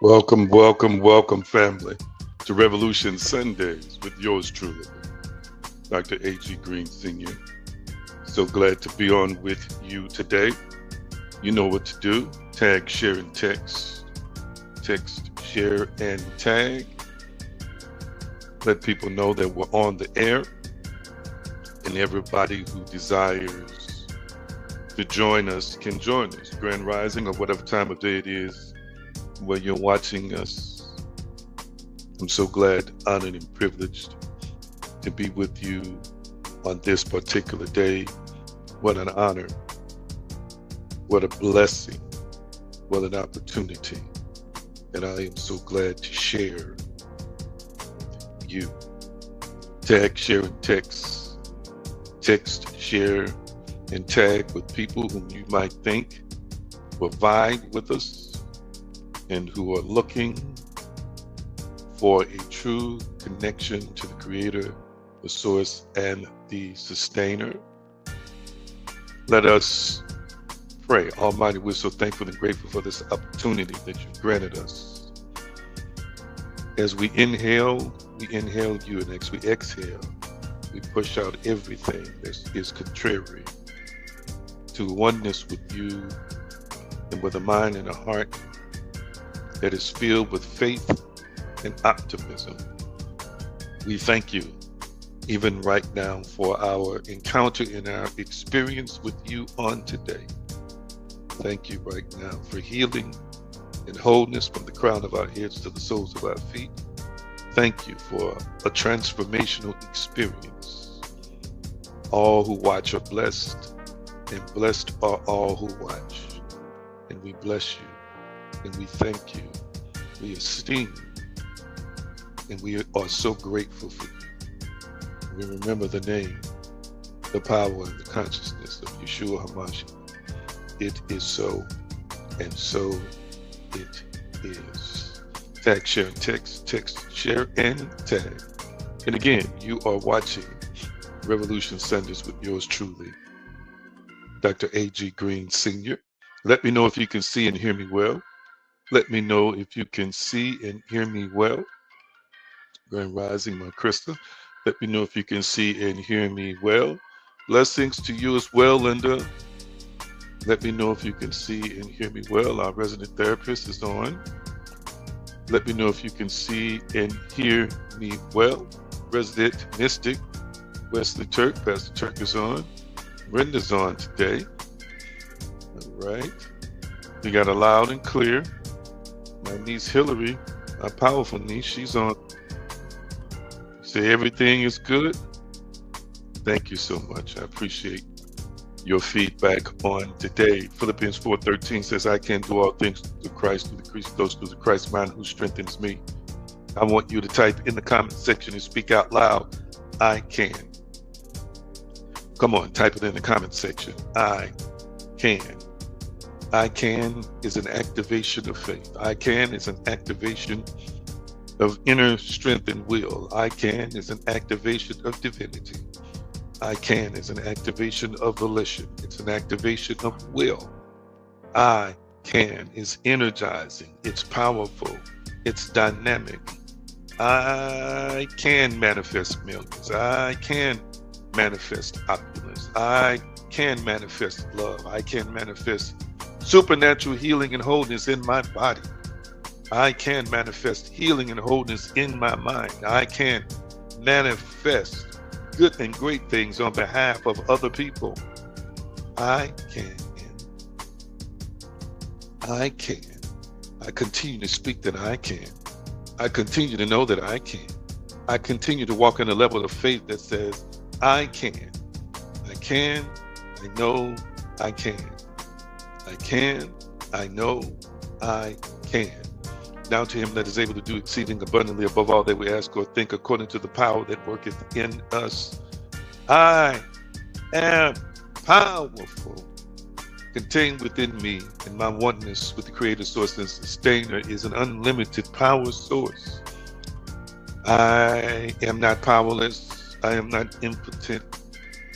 Welcome, welcome, welcome, family, to Revolution Sundays with yours truly, Dr. A.G. Green Sr. So glad to be on with you today. You know what to do. Tag, share, and text. Text, share, and tag. Let people know that we're on the air, and everybody who desires to join us can join us. Grand Rising or whatever time of day it is where you're watching us. I'm so glad, honored, and privileged to be with you on this particular day. What an honor. What a blessing. What an opportunity. And I am so glad to share with you. Tag, share, and text. Text, share, and tag with people whom you might think will vibe with us and who are looking for a true connection to the Creator, the Source, and the Sustainer. Let us pray. Almighty, we're so thankful and grateful for this opportunity that you've granted us. As we inhale you, and as we exhale, we push out everything that is contrary to oneness with you and with a mind and a heart that is filled with faith and optimism. We thank you even right now for our encounter and our experience with you on today. Thank you right now for healing and wholeness from the crown of our heads to the soles of our feet. Thank you for a transformational experience. All who watch are blessed, and blessed are all who watch. And we bless you. And we thank you, we esteem you, and we are so grateful for you. We remember the name, the power, and the consciousness of Yeshua HaMashiach. It is so, and so it is. Tag, share, and text. Text, share, and tag. And again, you are watching Revolution Sundays with yours truly, Dr. A.G. Green Sr. Let me know if you can see and hear me well. Let me know if you can see and hear me well. Grand Rising, my Krista. Let me know if you can see and hear me well. Blessings to you as well, Linda. Let me know if you can see and hear me well. Our resident therapist is on. Let me know if you can see and hear me well. Resident Mystic, Wesley Turk, Pastor Turk is on. Brenda's on today. All right. We got a loud and clear. My niece Hillary, my powerful niece, she's on. Say everything is good. Thank you so much. I appreciate your feedback on today. Philippians 4:13 says, I can do all things through Christ, through the Christ mind who strengthens me. I want you to type in the comment section and speak out loud, I can. Come on, type it in the comment section. I can. I can is an activation of faith. I can is an activation of inner strength and will. I can is an activation of divinity. I can is an activation of volition. It's an activation of will. I can is energizing. It's powerful. It's dynamic. I can manifest millions. I can manifest opulence. I can manifest love. I can manifest supernatural healing and wholeness in my body. I can manifest healing and wholeness in my mind. I can manifest good and great things on behalf of other people. I can. I can. I continue to speak that I can. I continue to know that I can. I continue to walk in a level of faith that says, I can. I can. I know I can. I can, I know, I can. Now to him that is able to do exceeding abundantly above all that we ask or think, according to the power that worketh in us. I am powerful. Contained within me, and my oneness with the Creator, Source, and Sustainer is an unlimited power source. I am not powerless. I am not impotent.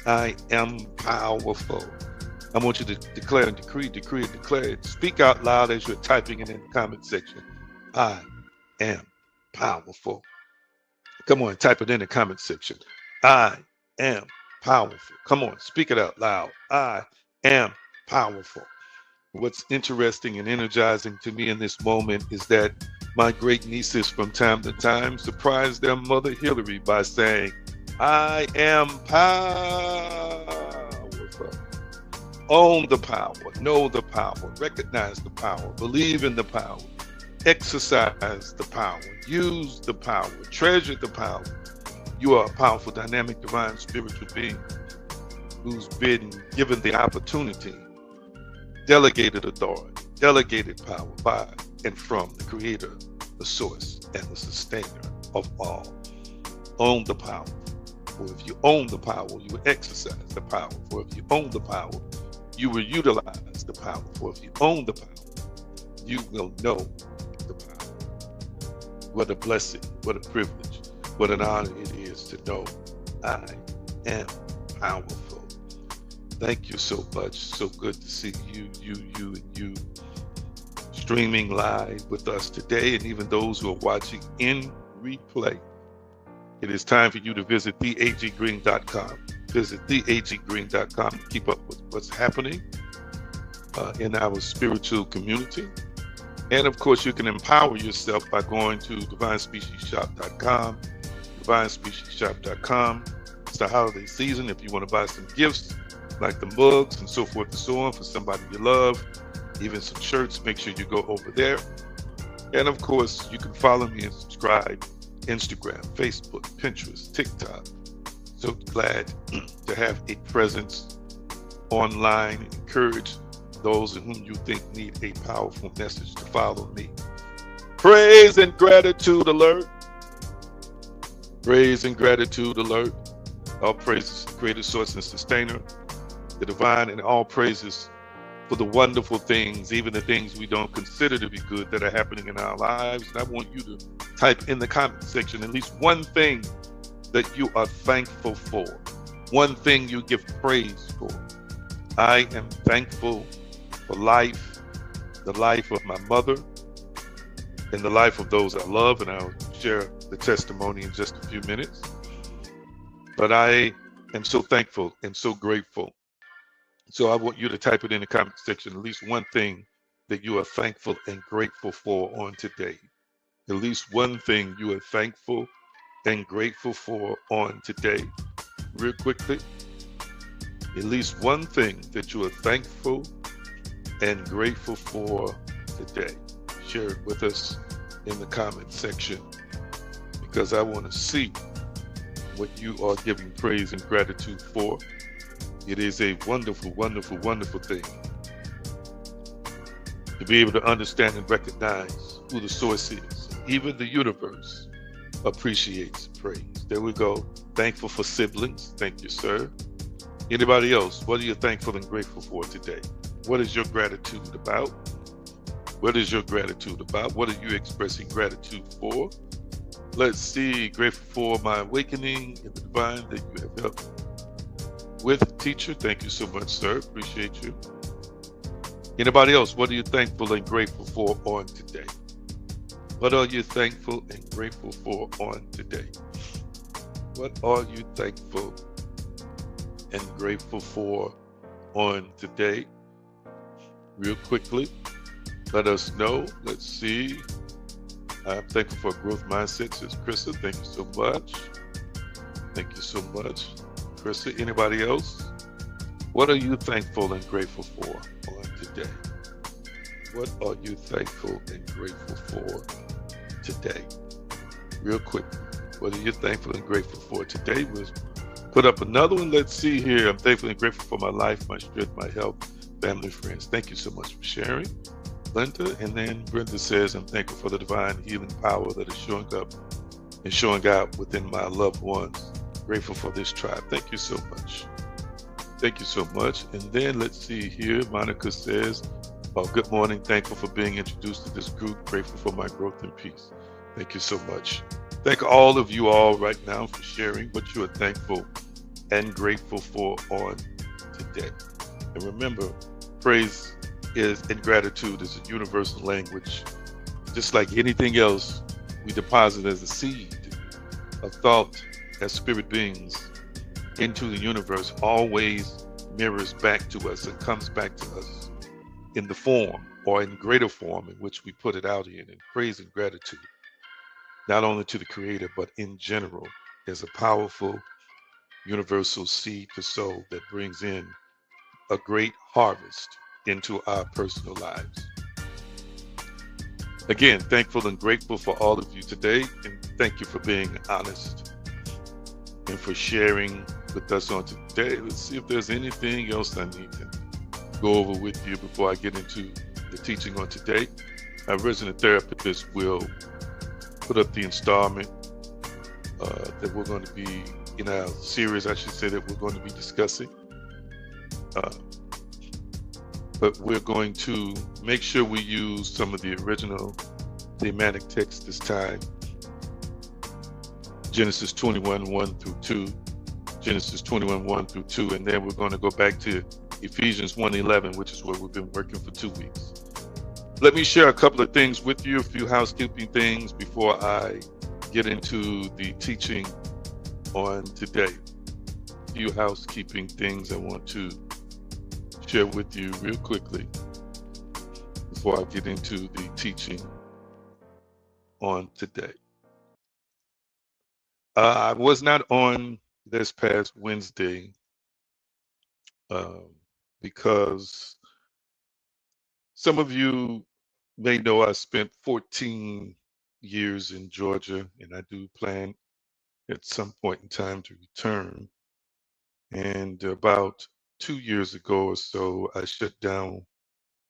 I am powerful. I want you to declare and decree and declare it. Speak out loud as you're typing it in the comment section. I am powerful. Come on, type it in the comment section. I am powerful. Come on, speak it out loud. I am powerful. What's interesting and energizing to me in this moment is that my great nieces from time to time surprise their mother Hillary by saying, I am powerful. Own the power, know the power, recognize the power, believe in the power, exercise the power, use the power, treasure the power. You are a powerful, dynamic, divine, spiritual being who's been given the opportunity, delegated authority, delegated power by and from the creator, the source, and the sustainer of all. Own the power. For if you own the power, you will exercise the power. For if you own the power, you will utilize the power. For if you own the power, you will know the power. What a blessing, what a privilege, what an honor it is to know I am powerful. Thank you so much. So good to see you streaming live with us today, and even those who are watching in replay. It is time for you to visit theaggreen.com. Visit theaggreen.com to keep up with what's happening in our spiritual community. And of course, you can empower yourself by going to divinespeciesshop.com. Divinespeciesshop.com. It's the holiday season. If you want to buy some gifts like the mugs and so forth and so on for somebody you love, even some shirts, make sure you go over there. And of course, you can follow me and subscribe. Instagram, Facebook, Pinterest, TikTok. So glad to have a presence online. Encourage those in whom you think need a powerful message to follow me. Praise and gratitude alert. Praise and gratitude alert. All praises to the creator, source, and sustainer, the divine, and all praises for the wonderful things, even the things we don't consider to be good, that are happening in our lives. And I want you to type in the comment section at least one thing that you are thankful for, one thing you give praise for. I am thankful for life, the life of my mother, and the life of those I love, and I'll share the testimony in just a few minutes. But I am so thankful and so grateful. So I want you to type it in the comment section, at least one thing that you are thankful and grateful for on today. At least one thing you are thankful and grateful for on today. Real quickly, at least one thing that you are thankful and grateful for today. Share it with us in the comment section, because I want to see what you are giving praise and gratitude for. It is a wonderful, wonderful, wonderful thing to be able to understand and recognize who the source is. Even the universe appreciates praise. There we go. Thankful for siblings. Thank you, sir. Anybody else? What are you thankful and grateful for today? What is your gratitude about? What is your gratitude about? What are you expressing gratitude for? Let's see. Grateful for my awakening in the divine that you have helped with, teacher. Thank you so much, sir. Appreciate you. Anybody else? What are you thankful and grateful for on today? What are you thankful and grateful for on today? What are you thankful and grateful for on today? Real quickly, let us know. Let's see. I'm thankful for a growth mindset, says Krista. Thank you so much. Thank you so much, Krista. Anybody else? What are you thankful and grateful for on today? What are you thankful and grateful for today? Real quick, what are you thankful and grateful for today? We'll put up another one. Let's see here. I'm thankful and grateful for my life, my strength, my health, family, friends. Thank you so much for sharing, Linda. And then Brenda says, I'm thankful for the divine healing power that is showing up and showing out within my loved ones. Grateful for this tribe. Thank you so much. Thank you so much. And then let's see here. Monica says, good morning. Thankful for being introduced to this group. Grateful for my growth and peace. Thank you so much. Thank all of you all right now for sharing what you are thankful and grateful for on today. And remember, praise is and gratitude is a universal language Just like anything else we deposit as a seed of thought as spirit beings into the universe always mirrors back to us and comes back to us in the form or in greater form in which we put it out in praise and gratitude, not only to the creator, but in general as a powerful universal seed to sow that brings in a great harvest into our personal lives. Again, thankful and grateful for all of you today, and thank you for being honest and for sharing with us on today. Let's see if there's anything else I need to go over with you before I get into the teaching on today. Our resident therapist will put up the installment that we're going to be in our series, I should say, that we're going to be discussing. But we're going to make sure we use some of the original thematic text this time. Genesis 21, 1 through 2. Genesis 21, 1 through 2. And then we're going to go back to Ephesians 1:11, which is where we've been working for 2 weeks. Let me share a couple of things with you, a few housekeeping things before I get into the teaching on today. A few housekeeping things I want to share with you real quickly before I get into the teaching on today. I was not on this past Wednesday because some of you may know I spent 14 years in Georgia, and I do plan at some point in time to return. And about 2 years ago or so, I shut down.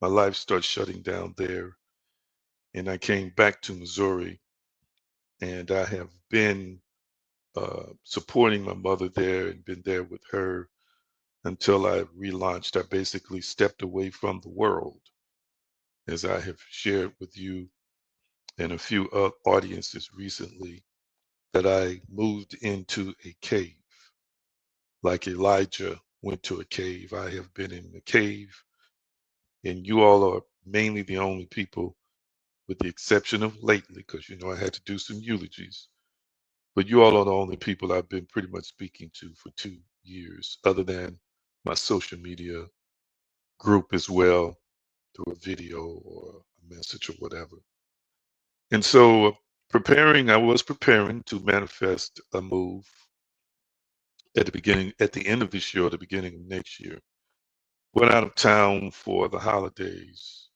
My life started shutting down there, and I came back to Missouri, and I have been supporting my mother there and been there with her until I relaunched. I basically stepped away from the world, as I have shared with you and a few audiences recently, that I moved into a cave. Like Elijah went to a cave, I have been in the cave, and you all are mainly the only people, with the exception of lately, because you know I had to do some eulogies. But you all are the only people I've been pretty much speaking to for 2 years, other than my social media group as well, through a video or a message or whatever. And so I was preparing to manifest a move at the end of this year or the beginning of next year. Went out of town for the holidays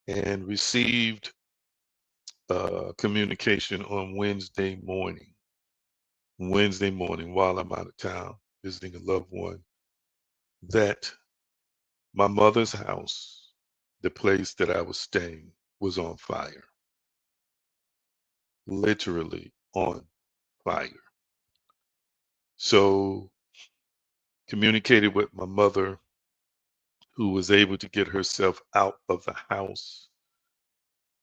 and received communication on Wednesday morning while I'm out of town visiting a loved one, that my mother's house, the place that I was staying, was on fire. Literally on fire. So communicated with my mother, who was able to get herself out of the house.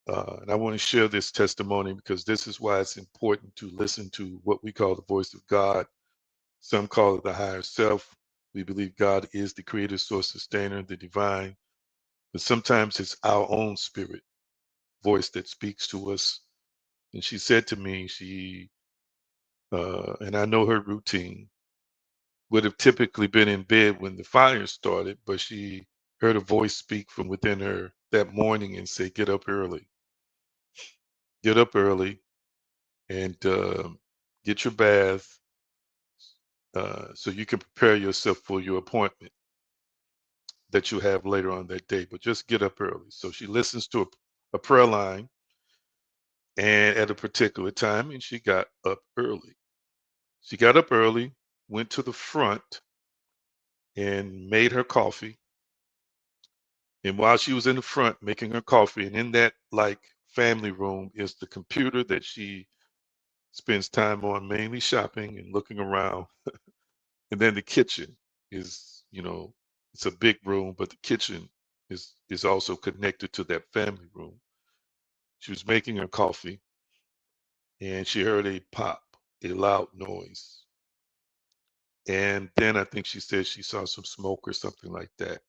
And I want to share this testimony because this is why it's important to listen to what we call the voice of God. Some call it the higher self. We believe God is the creator, source, sustainer, the divine. But sometimes it's our own spirit voice that speaks to us. And she said to me, and I know her routine, would have typically been in bed when the fire started, but she heard a voice speak from within her that morning and say, get up early and get your bath so you can prepare yourself for your appointment that you have later on that day, but just get up early. So she listens to a prayer line and at a particular time, and she got up early. She got up early, went to the front and made her coffee. And while she was in the front making her coffee, and in that like family room is the computer that she spends time on, mainly shopping and looking around. And then the kitchen is, it's a big room, but the kitchen is also connected to that family room. She was making her coffee and she heard a pop, a loud noise. And then I think she said she saw some smoke or something like that.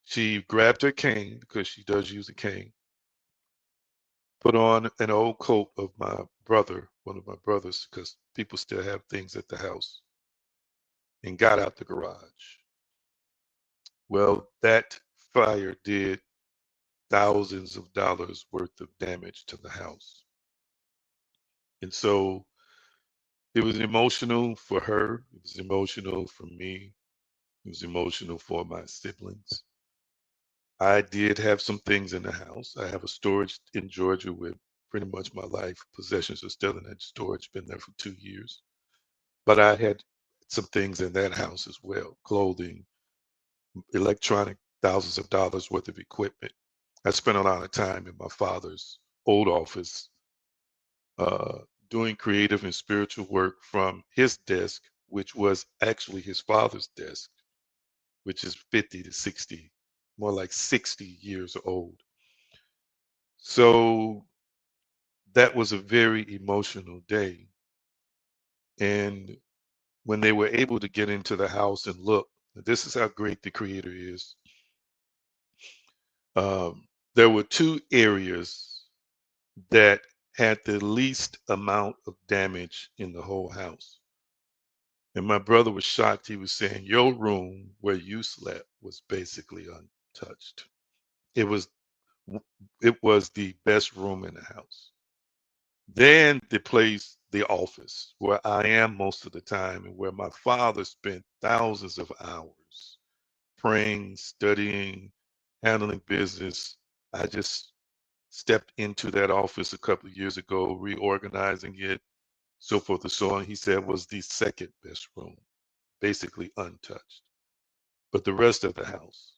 She grabbed her cane because she does use a cane. put on an old coat of my brother, one of my brothers, because people still have things at the house, and got out the garage. Well, that fire did thousands of dollars worth of damage to the house. And so it was emotional for her, it was emotional for me, it was emotional for my siblings. I did have some things in the house. I have a storage in Georgia where pretty much my life possessions are still in that storage, been there for 2 years. But I had some things in that house as well, clothing, electronic, thousands of dollars worth of equipment. I spent a lot of time in my father's old office uh, doing creative and spiritual work from his desk, which was actually his father's desk, which is 50 to 60, more like 60 years old. So that was a very emotional day. And when they were able to get into the house and look, this is how great the Creator is. There were two areas that had the least amount of damage in the whole house. And my brother was shocked. He was saying, your room where you slept was basically untouched. It was it was the best room in the house. Then the place, the office, where I am most of the time and where my father spent thousands of hours praying, studying, handling business. I just stepped into that office a couple of years ago, reorganizing it, so forth and so on. He said was the second best room, basically untouched. But the rest of the house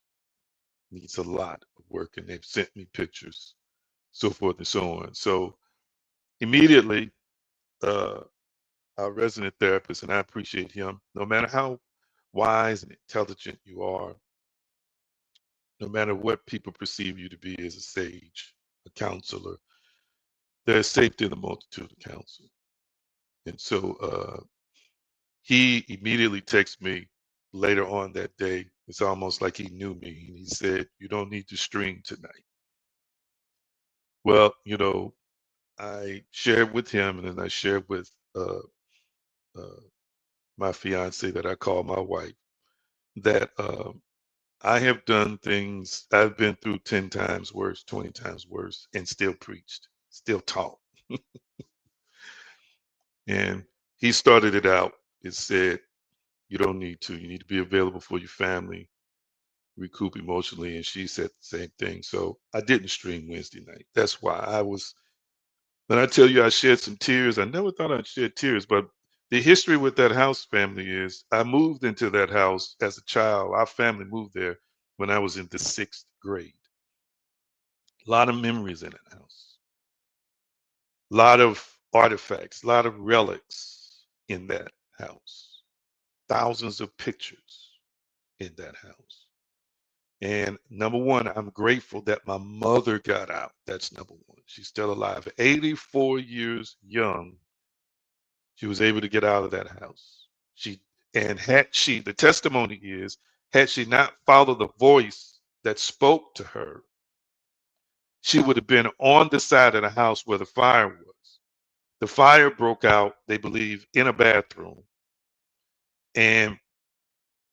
needs a lot of work, and they've sent me pictures, so forth and so on. So immediately, uh, our resident therapist, and I appreciate him, no matter how wise and intelligent you are, no matter what people perceive you to be as a sage, a counselor, there's safety in the multitude of counsel. And so he immediately texted me later on that day. It's almost like he knew me. And he said, you don't need to stream tonight. Well, I shared with him and then I shared with uh, my fiance that I call my wife that I have done things, I've been through 10 times worse, 20 times worse, and still preached, still taught. And he started it out and said, you don't need to. You need to be available for your family, recoup emotionally. And she said the same thing. So I didn't stream Wednesday night. That's why when I tell you I shed some tears, I never thought I'd shed tears. But the history with that house family is I moved into that house as a child. Our family moved there when I was in the 6th grade. A lot of memories in that house, a lot of artifacts, a lot of relics in that house, thousands of pictures in that house. And number one, I'm grateful that my mother got out. That's number one. She's still alive. 84 years young, she was able to get out of that house. The testimony is, had she not followed the voice that spoke to her, she would have been on the side of the house where the fire was. The fire broke out, they believe, in a bathroom and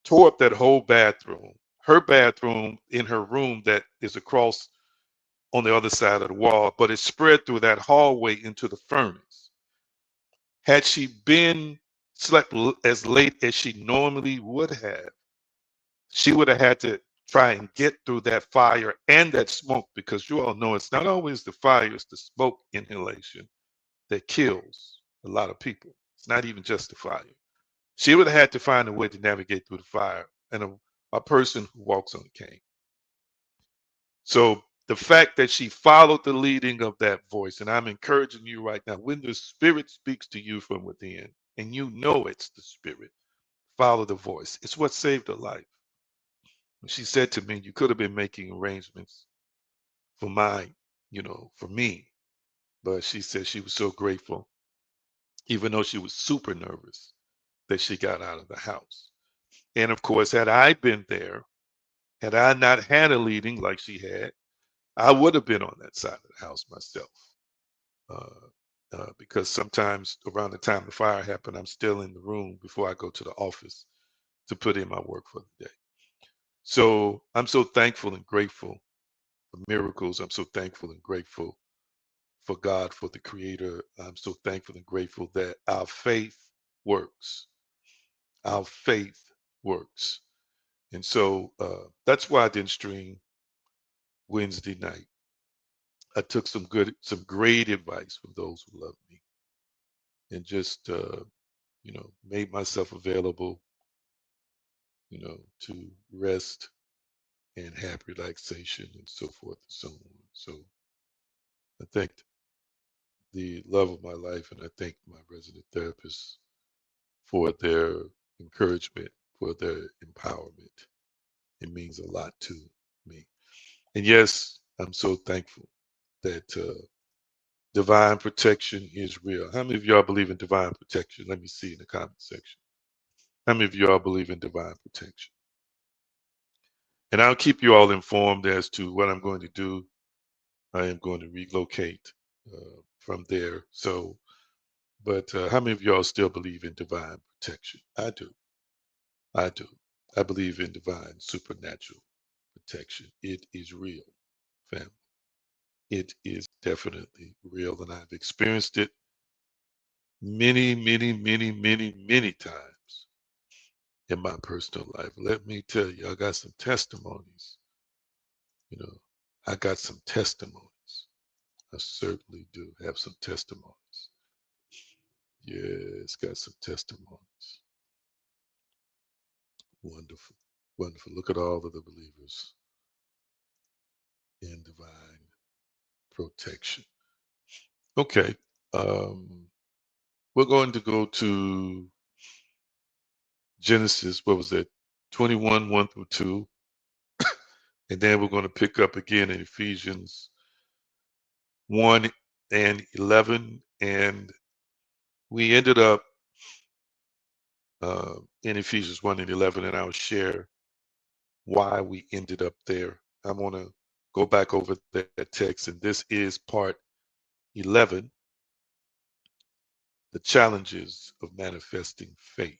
tore up that whole bathroom. Her bathroom in her room that is across on the other side of the wall, but it spread through that hallway into the furnace. Had she been slept as late as she normally would have, she would have had to try and get through that fire and that smoke, because you all know it's not always the fire, it's the smoke inhalation that kills a lot of people. It's not even just the fire. She would have had to find a way to navigate through the fire, and a person who walks on a cane. So the fact that she followed the leading of that voice, and I'm encouraging you right now, when the Spirit speaks to you from within, and you know it's the Spirit, follow the voice. It's what saved her life. She said to me, you could have been making arrangements for for me. But she said she was so grateful, even though she was super nervous, that she got out of the house. And of course, had I been there, had I not had a leading like she had, I would have been on that side of the house myself. because sometimes around the time the fire happened, I'm still in the room before I go to the office to put in my work for the day. So I'm so thankful and grateful for miracles. I'm so thankful and grateful for God, for the Creator. I'm so thankful and grateful that our faith works. Our faith works. And so that's why I didn't stream Wednesday night. I took some great advice from those who love me, and just made myself available, to rest and have relaxation and so forth and so on. So I thank the love of my life, and I thank my resident therapists for their encouragement, for their empowerment. It means a lot to me. And yes, I'm so thankful that divine protection is real. How many of y'all believe in divine protection? Let me see in the comment section. How many of y'all believe in divine protection? And I'll keep you all informed as to what I'm going to do. I am going to relocate from there. So, but how many of y'all still believe in divine protection? I do. I do. I believe in divine supernatural protection. It is real, family. It is definitely real, and I've experienced it many, many, many, many, many times in my personal life. Let me tell you, I got some testimonies. You know, I got some testimonies. I certainly do have some testimonies. Yes, got some testimonies. Wonderful. Wonderful. Look at all of the believers in divine protection. Okay. Um, we're going to go to Genesis, what was that? 21, 1 through 2. And then we're going to pick up again in Ephesians 1 and 11. And we ended up in Ephesians 1 and 11, and I'll share why we ended up there. I'm going to go back over that text, and this is part 11, the challenges of manifesting faith.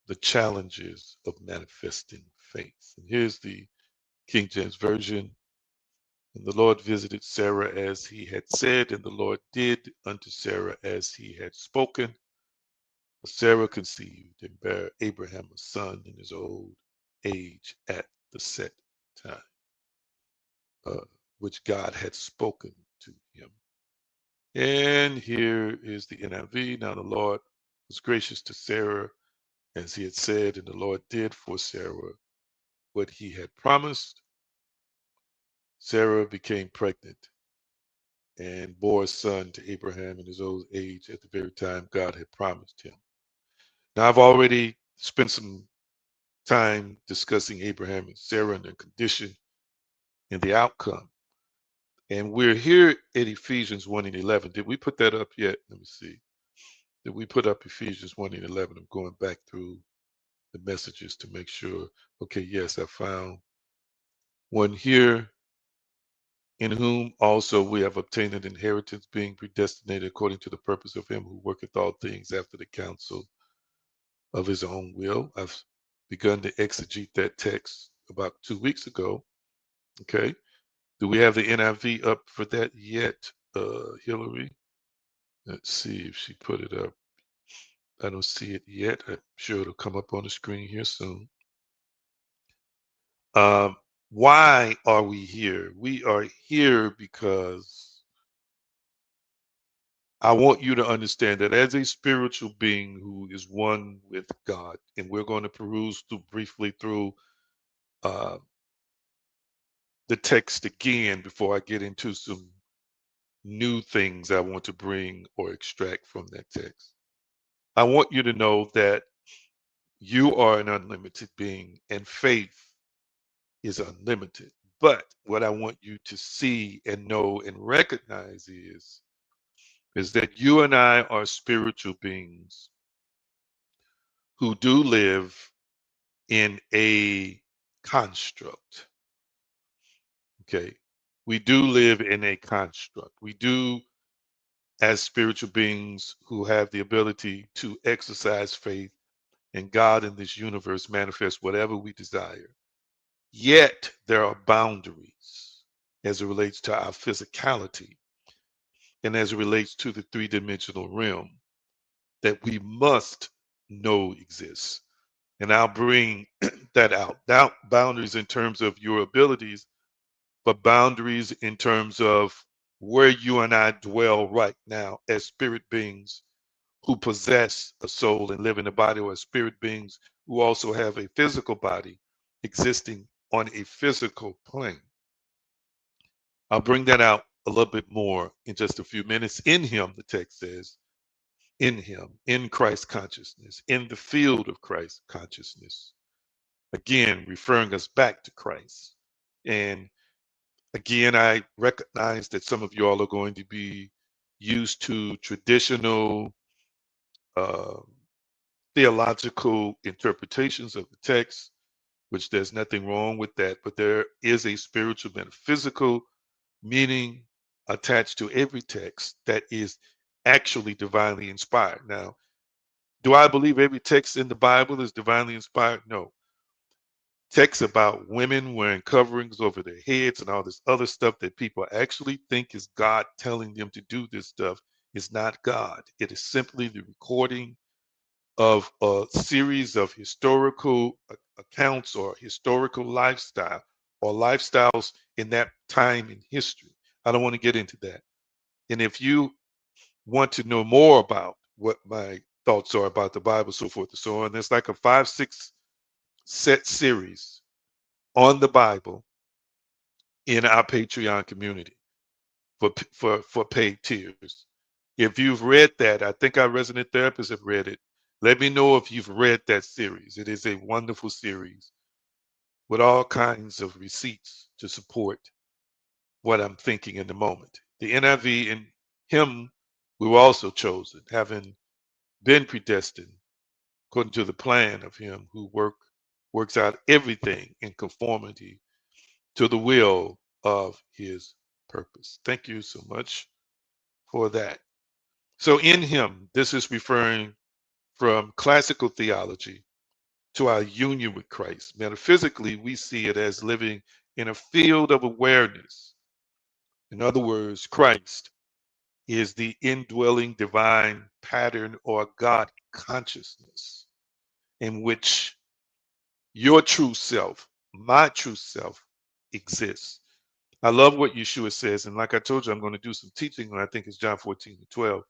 The challenges of manifesting faith. And here's the King James Version. And the Lord visited Sarah as he had said, and the Lord did unto Sarah as he had spoken. Sarah conceived and bare Abraham a son in his old age at the set time, uh, which God had spoken to him. And here is the NIV. Now the Lord was gracious to Sarah as he had said, and the Lord did for Sarah what he had promised. Sarah became pregnant and bore a son to Abraham in his old age at the very time God had promised him. Now, I've already spent some time discussing Abraham and Sarah and their condition and the outcome. And we're here at Ephesians 1 and 11. Did we put that up yet? Let me see. Did we put up Ephesians 1 and 11? I'm going back through the messages to make sure. Okay, yes, I found one here. In whom also we have obtained an inheritance, being predestinated according to the purpose of him who worketh all things after the counsel of his own will. I've begun to exegete that text about 2 weeks ago. Okay. Do we have the NIV up for that yet, Hillary? Let's see if she put it up. I don't see it yet. I'm sure it'll come up on the screen here soon. Um, why are we here? We are here because I want you to understand that as a spiritual being who is one with God, and we're going to peruse briefly through uh, the text again before I get into some new things I want to bring or extract from that text. I want you to know that you are an unlimited being and faith is unlimited. But what I want you to see and know and recognize is that you and I are spiritual beings who do live in a construct. Okay. We do live in a construct. We do as spiritual beings who have the ability to exercise faith in God in this universe, manifest whatever we desire. Yet there are boundaries as it relates to our physicality and as it relates to the three-dimensional realm that we must know exists. And I'll bring that out. Now, boundaries in terms of your abilities, but boundaries in terms of where you and I dwell right now as spirit beings who possess a soul and live in a body, or as spirit beings who also have a physical body existing on a physical plane. I'll bring that out a little bit more in just a few minutes. In him, the text says, in him, in Christ consciousness, in the field of Christ consciousness. Again, referring us back to Christ. And again, I recognize that some of you all are going to be used to traditional uh, theological interpretations of the text, which there's nothing wrong with that, but there is a spiritual metaphysical meaning attached to every text that is actually divinely inspired. Now, do I believe every text in the Bible is divinely inspired? No. Texts about women wearing coverings over their heads and all this other stuff that people actually think is God telling them to do this stuff is not God. It is simply the recording of a series of historical accounts or historical lifestyle or lifestyles in that time in history. I don't want to get into that. And if you want to know more about what my thoughts are about the Bible, so forth and so on, there's like a 5-6 set series on the Bible in our Patreon community for paid tiers. If you've read that, I think our resident therapists have read it. Let me know if you've read that series. It is a wonderful series with all kinds of receipts to support what I'm thinking in the moment. The NIV, in him we were also chosen, having been predestined according to the plan of him who works out everything in conformity to the will of his purpose. Thank you so much for that. So in him, this is referring from classical theology to our union with Christ. Metaphysically, we see it as living in a field of awareness. In other words, Christ is the indwelling divine pattern or God consciousness in which your true self, my true self, exists. I love what Yeshua says. And like I told you, I'm going to do some teaching, and I think it's John 14:12.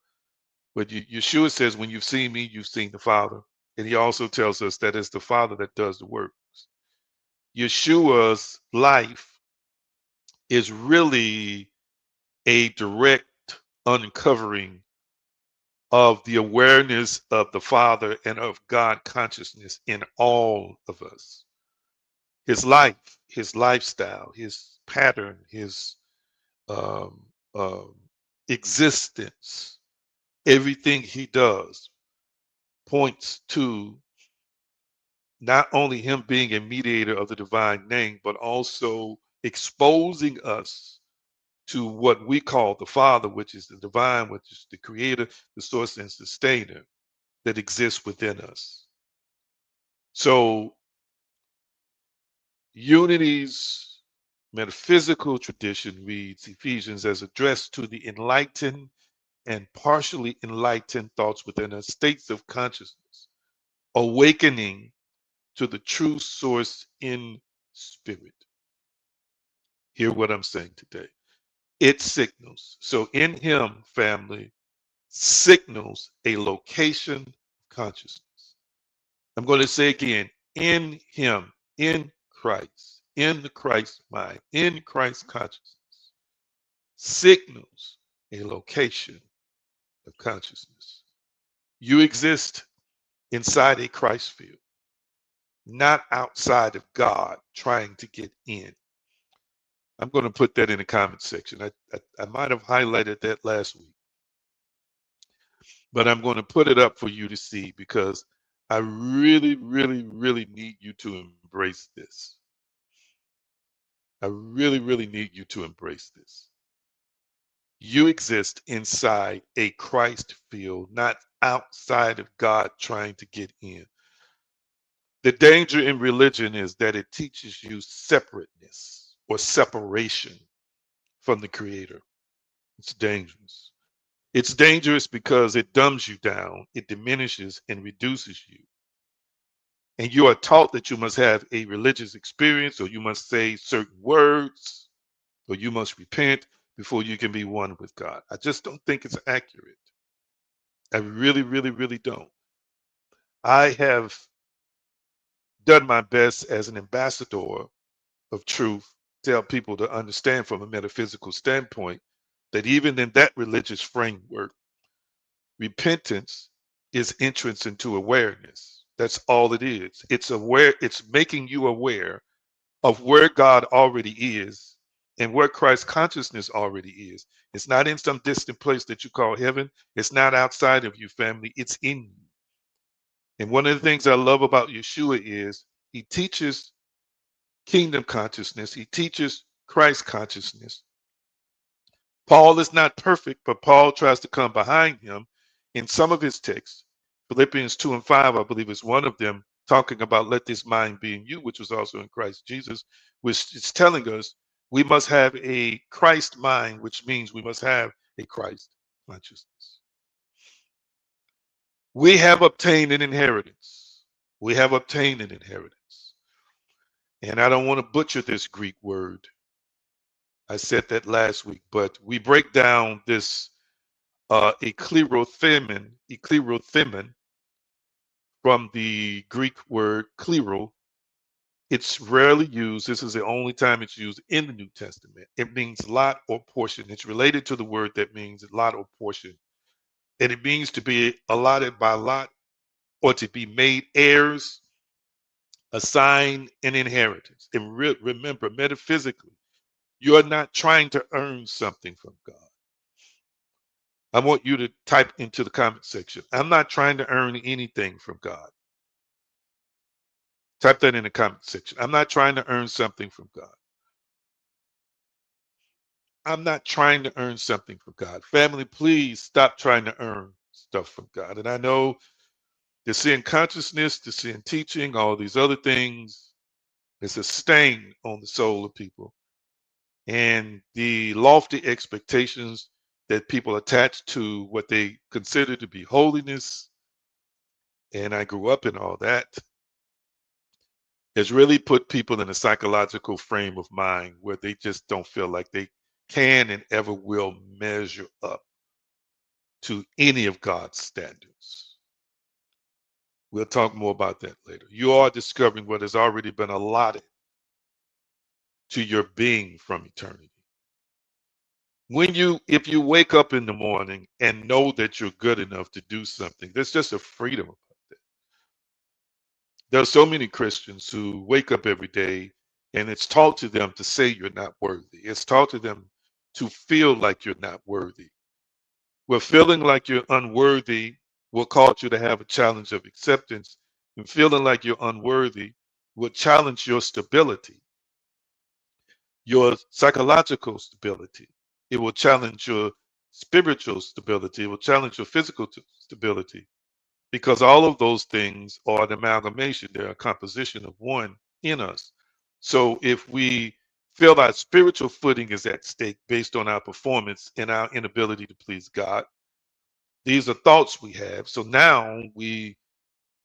But Yeshua says, when you've seen me, you've seen the Father. And he also tells us that it's the Father that does the works. Yeshua's life is really a direct uncovering of the awareness of the Father and of God consciousness in all of us. His life, his lifestyle, his pattern, his um, um, existence, everything he does points to not only him being a mediator of the divine name, but also exposing us to what we call the Father, which is the divine, which is the creator, the source and sustainer that exists within us. So Unity's metaphysical tradition reads Ephesians as addressed to the enlightened and partially enlightened thoughts within us, states of consciousness, awakening to the true source in spirit. Hear what I'm saying today. It signals. So in him, family, signals a location of consciousness. I'm going to say again, in him, in Christ, in the Christ mind, in Christ consciousness, signals a location of consciousness. You exist inside a Christ field, not outside of God trying to get in. I'm going to put that in the comment section. I might have highlighted that last week, but I'm going to put it up for you to see because I really, really, really need you to embrace this. I really, really need you to embrace this. You exist inside a Christ field, not outside of God trying to get in. The danger in religion is that it teaches you separateness or separation from the Creator. It's dangerous. It's dangerous because it dumbs you down, it diminishes and reduces you. And you are taught that you must have a religious experience, or you must say certain words, or you must repent before you can be one with God. I just don't think it's accurate. I really, really, really don't. I have done my best as an ambassador of truth, tell people to understand from a metaphysical standpoint that even in that religious framework, repentance is entrance into awareness. That's all it is. It's aware, it's making you aware of where God already is and where Christ consciousness already is. It's not in some distant place that you call heaven. It's not outside of you, family. It's in you. And one of the things I love about Yeshua is he teaches kingdom consciousness. He teaches Christ consciousness. Paul is not perfect, but Paul tries to come behind him in some of his texts. Philippians 2 and 5, I believe, is one of them, talking about let this mind be in you, which was also in Christ Jesus, which is telling us we must have a Christ mind, which means we must have a Christ consciousness. We have obtained an inheritance. We have obtained an inheritance. And I don't want to butcher this Greek word. I said that last week, but we break down this eklerothemen from the Greek word klero. It's rarely used. This is the only time it's used in the New Testament. It means lot or portion. It's related to the word that means lot or portion. And it means to be allotted by lot or to be made heirs, assigned an inheritance. And remember, metaphysically, you're not trying to earn something from God. I want you to type into the comment section. I'm not trying to earn anything from God. Type that in the comment section. I'm not trying to earn something from God. I'm not trying to earn something from God. Family, please stop trying to earn stuff from God. And I know the sin consciousness, the sin teaching, all these other things is a stain on the soul of people. And the lofty expectations that people attach to what they consider to be holiness, and I grew up in all that, has really put people in a psychological frame of mind where they just don't feel like they can and ever will measure up to any of God's standards. We'll talk more about that later. You are discovering what has already been allotted to your being from eternity. If you wake up in the morning and know that you're good enough to do something, there's just a freedom about that. There are so many Christians who wake up every day and it's taught to them to say you're not worthy. It's taught to them to feel like you're not worthy. Well, feeling like you're unworthy will cause you to have a challenge of acceptance, and feeling like you're unworthy will challenge your stability, your psychological stability. It will challenge your spiritual stability. It will challenge your physical stability, because all of those things are an amalgamation. They're a composition of one in us. So if we feel our spiritual footing is at stake based on our performance and our inability to please God, these are thoughts we have. So now we,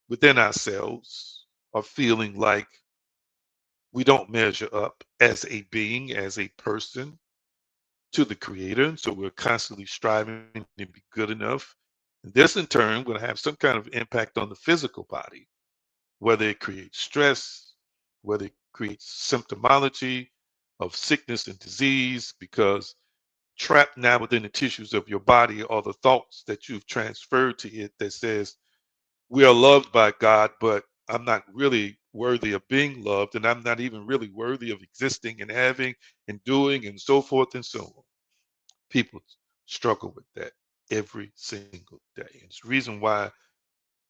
within ourselves, are feeling like we don't measure up as a being, as a person, to the Creator. And so we're constantly striving to be good enough. And this, in turn, will have some kind of impact on the physical body, whether it creates stress, whether it creates symptomology of sickness and disease, because trapped now within the tissues of your body are the thoughts that you've transferred to it that says, we are loved by God, but I'm not really worthy of being loved, and I'm not even really worthy of existing and having and doing and so forth and so on. People struggle with that every single day. It's the reason why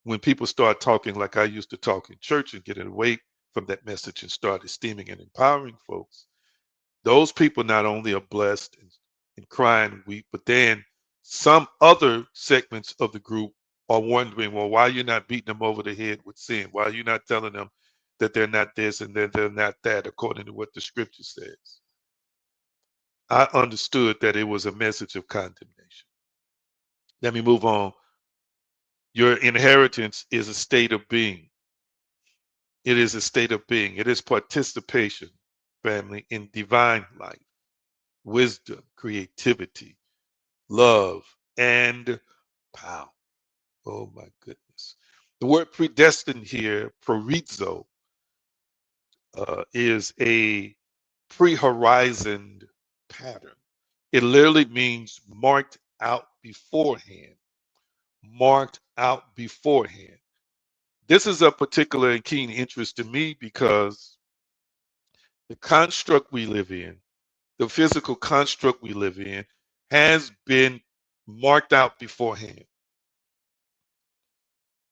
when people start talking like I used to talk in church and get away from that message and start esteeming and empowering folks, those people not only are blessed and cry and weep. But then some other segments of the group are wondering, well, why are you not beating them over the head with sin? Why are you not telling them that they're not this and that they're not that, according to what the scripture says? I understood that it was a message of condemnation. Let me move on. Your inheritance is a state of being. It is a state of being. It is participation, family, in divine life, wisdom, creativity, love, and power. Oh my goodness. The word predestined here, prorizo, is a pre-horizoned pattern. It literally means marked out beforehand. Marked out beforehand. This is of particular and keen interest to me because the construct we live in, the physical construct we live in, has been marked out beforehand.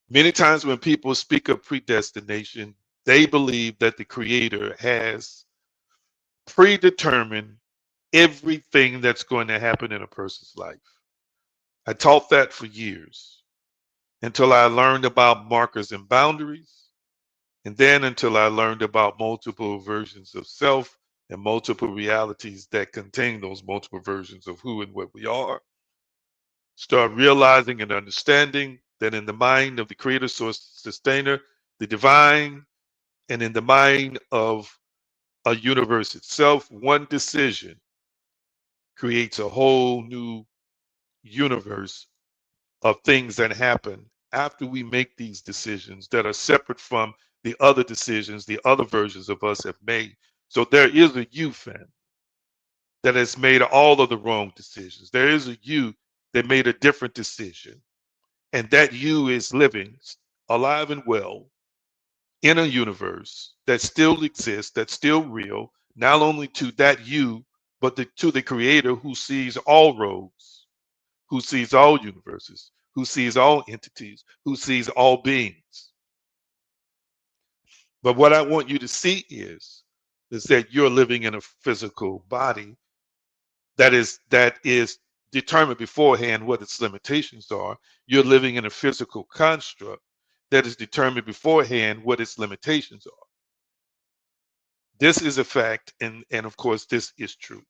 Many times when people speak of predestination, they believe that the Creator has predetermined everything that's going to happen in a person's life. I taught that for years until I learned about markers and boundaries, and then until I learned about multiple versions of self and multiple realities that contain those multiple versions of who and what we are. Start realizing and understanding that in the mind of the creator, source, sustainer, the divine, and in the mind of a universe itself, one decision creates a whole new universe of things that happen after we make these decisions that are separate from the other decisions the other versions of us have made. So there is a you, family, that has made all of the wrong decisions. There is a you that made a different decision. And that you is living alive and well in a universe that still exists, that's still real, not only to that you, but to the creator who sees all roads, who sees all universes, who sees all entities, who sees all beings. But what I want you to see is that you're living in a physical body that is determined beforehand what its limitations are. You're living in a physical construct that is determined beforehand what its limitations are. This is a fact, and of course, this is true.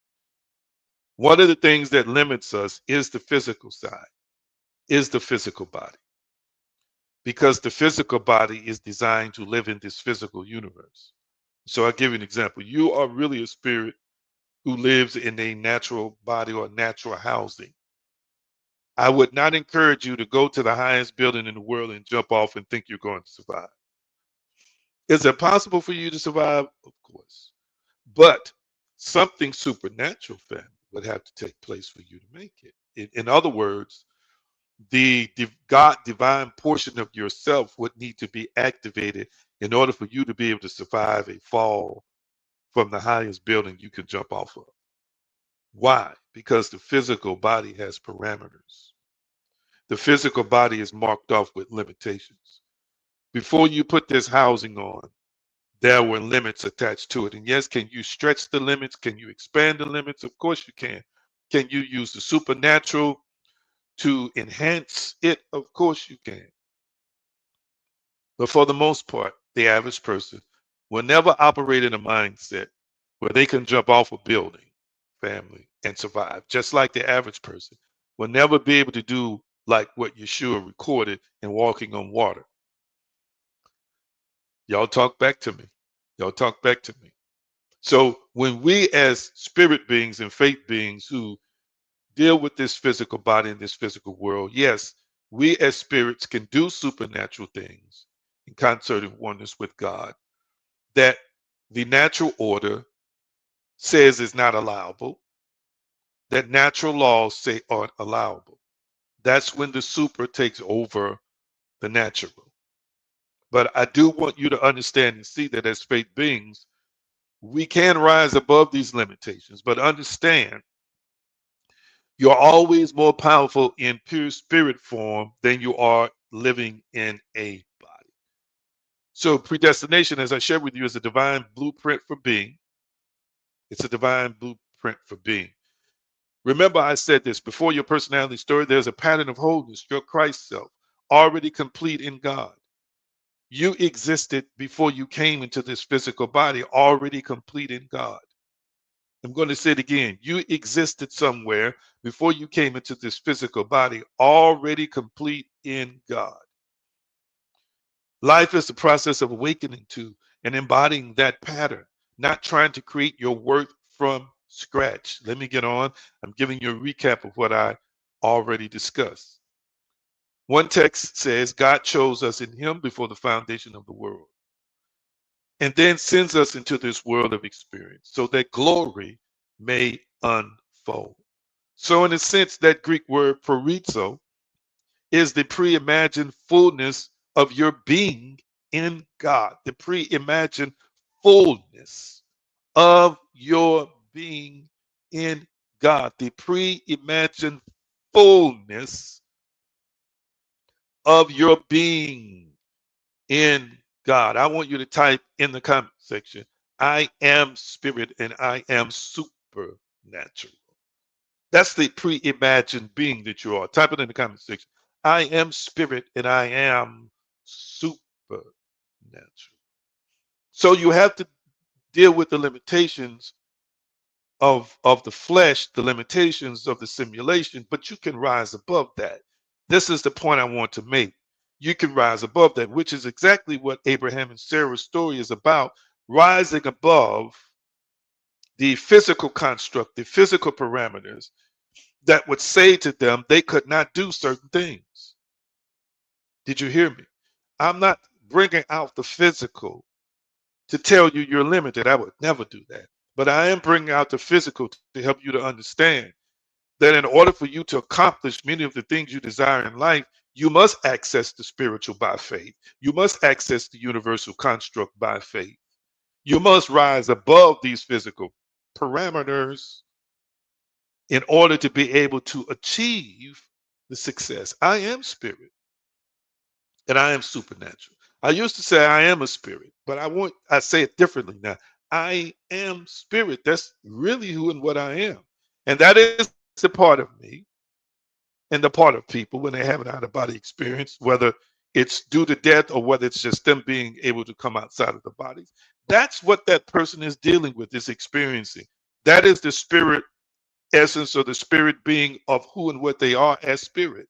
One of the things that limits us is the physical side, is the physical body, because the physical body is designed to live in this physical universe. So I'll give you an example. You are really a spirit who lives in a natural body or natural housing. I would not encourage you to go to the highest building in the world and jump off and think you're going to survive. Is it possible for you to survive? Of course. But something supernatural, family, would have to take place for you to make it. In other words, the God divine portion of yourself would need to be activated in order for you to be able to survive a fall from the highest building you can jump off of. Why? Because the physical body has parameters. The physical body is marked off with limitations. Before you put this housing on, there were limits attached to it. And yes, can you stretch the limits? Can you expand the limits? Of course you can. Can you use the supernatural to enhance it? Of course you can. But for the most part, the average person will never operate in a mindset where they can jump off a building, family, and survive. Just like the average person will never be able to do like what Yeshua recorded in walking on water. Y'all talk back to me. Y'all talk back to me. So when we as spirit beings and faith beings who deal with this physical body in this physical world, yes, we as spirits can do supernatural things in concert and oneness with God that the natural order says is not allowable, that natural laws say aren't allowable. That's when the super takes over the natural. But I do want you to understand and see that as faith beings, we can rise above these limitations, but understand you're always more powerful in pure spirit form than you are living in a body. So predestination, as I shared with you, is a divine blueprint for being. It's a divine blueprint for being. Remember, I said this before your personality story, there's a pattern of wholeness, your Christ self, already complete in God. You existed before you came into this physical body, already complete in God. I'm going to say it again. You existed somewhere before you came into this physical body, already complete in God. Life is the process of awakening to and embodying that pattern, not trying to create your worth from scratch. Let me get on. I'm giving you a recap of what I already discussed. One text says, God chose us in Him before the foundation of the world, and then sends us into this world of experience so that glory may unfold. So, in a sense, that Greek word "porizo" is the pre-imagined fullness of your being in God, the pre-imagined fullness of your being in God, the pre-imagined fullness of your being in God. I want you to type in the comment section, I am spirit and I am supernatural. That's the pre-imagined being that you are. Type it in the comment section. I am spirit and I am supernatural. So you have to deal with the limitations of the flesh, the limitations of the simulation, but you can rise above that. This is the point I want to make. You can rise above that, which is exactly what Abraham and Sarah's story is about, rising above the physical construct, the physical parameters that would say to them they could not do certain things. Did you hear me? I'm not bringing out the physical to tell you you're limited. I would never do that. But I am bringing out the physical to help you to understand that in order for you to accomplish many of the things you desire in life, you must access the spiritual by faith. You must access the universal construct by faith. You must rise above these physical parameters in order to be able to achieve the success. I am spirit and I am supernatural. I used to say I am a spirit, but I say it differently now. I am spirit. That's really who and what I am. And that is the part of me and the part of people when they have an out of body experience, whether it's due to death or whether it's just them being able to come outside of the bodies. That's what that person is dealing with, is experiencing. That is the spirit essence or the spirit being of who and what they are as spirit,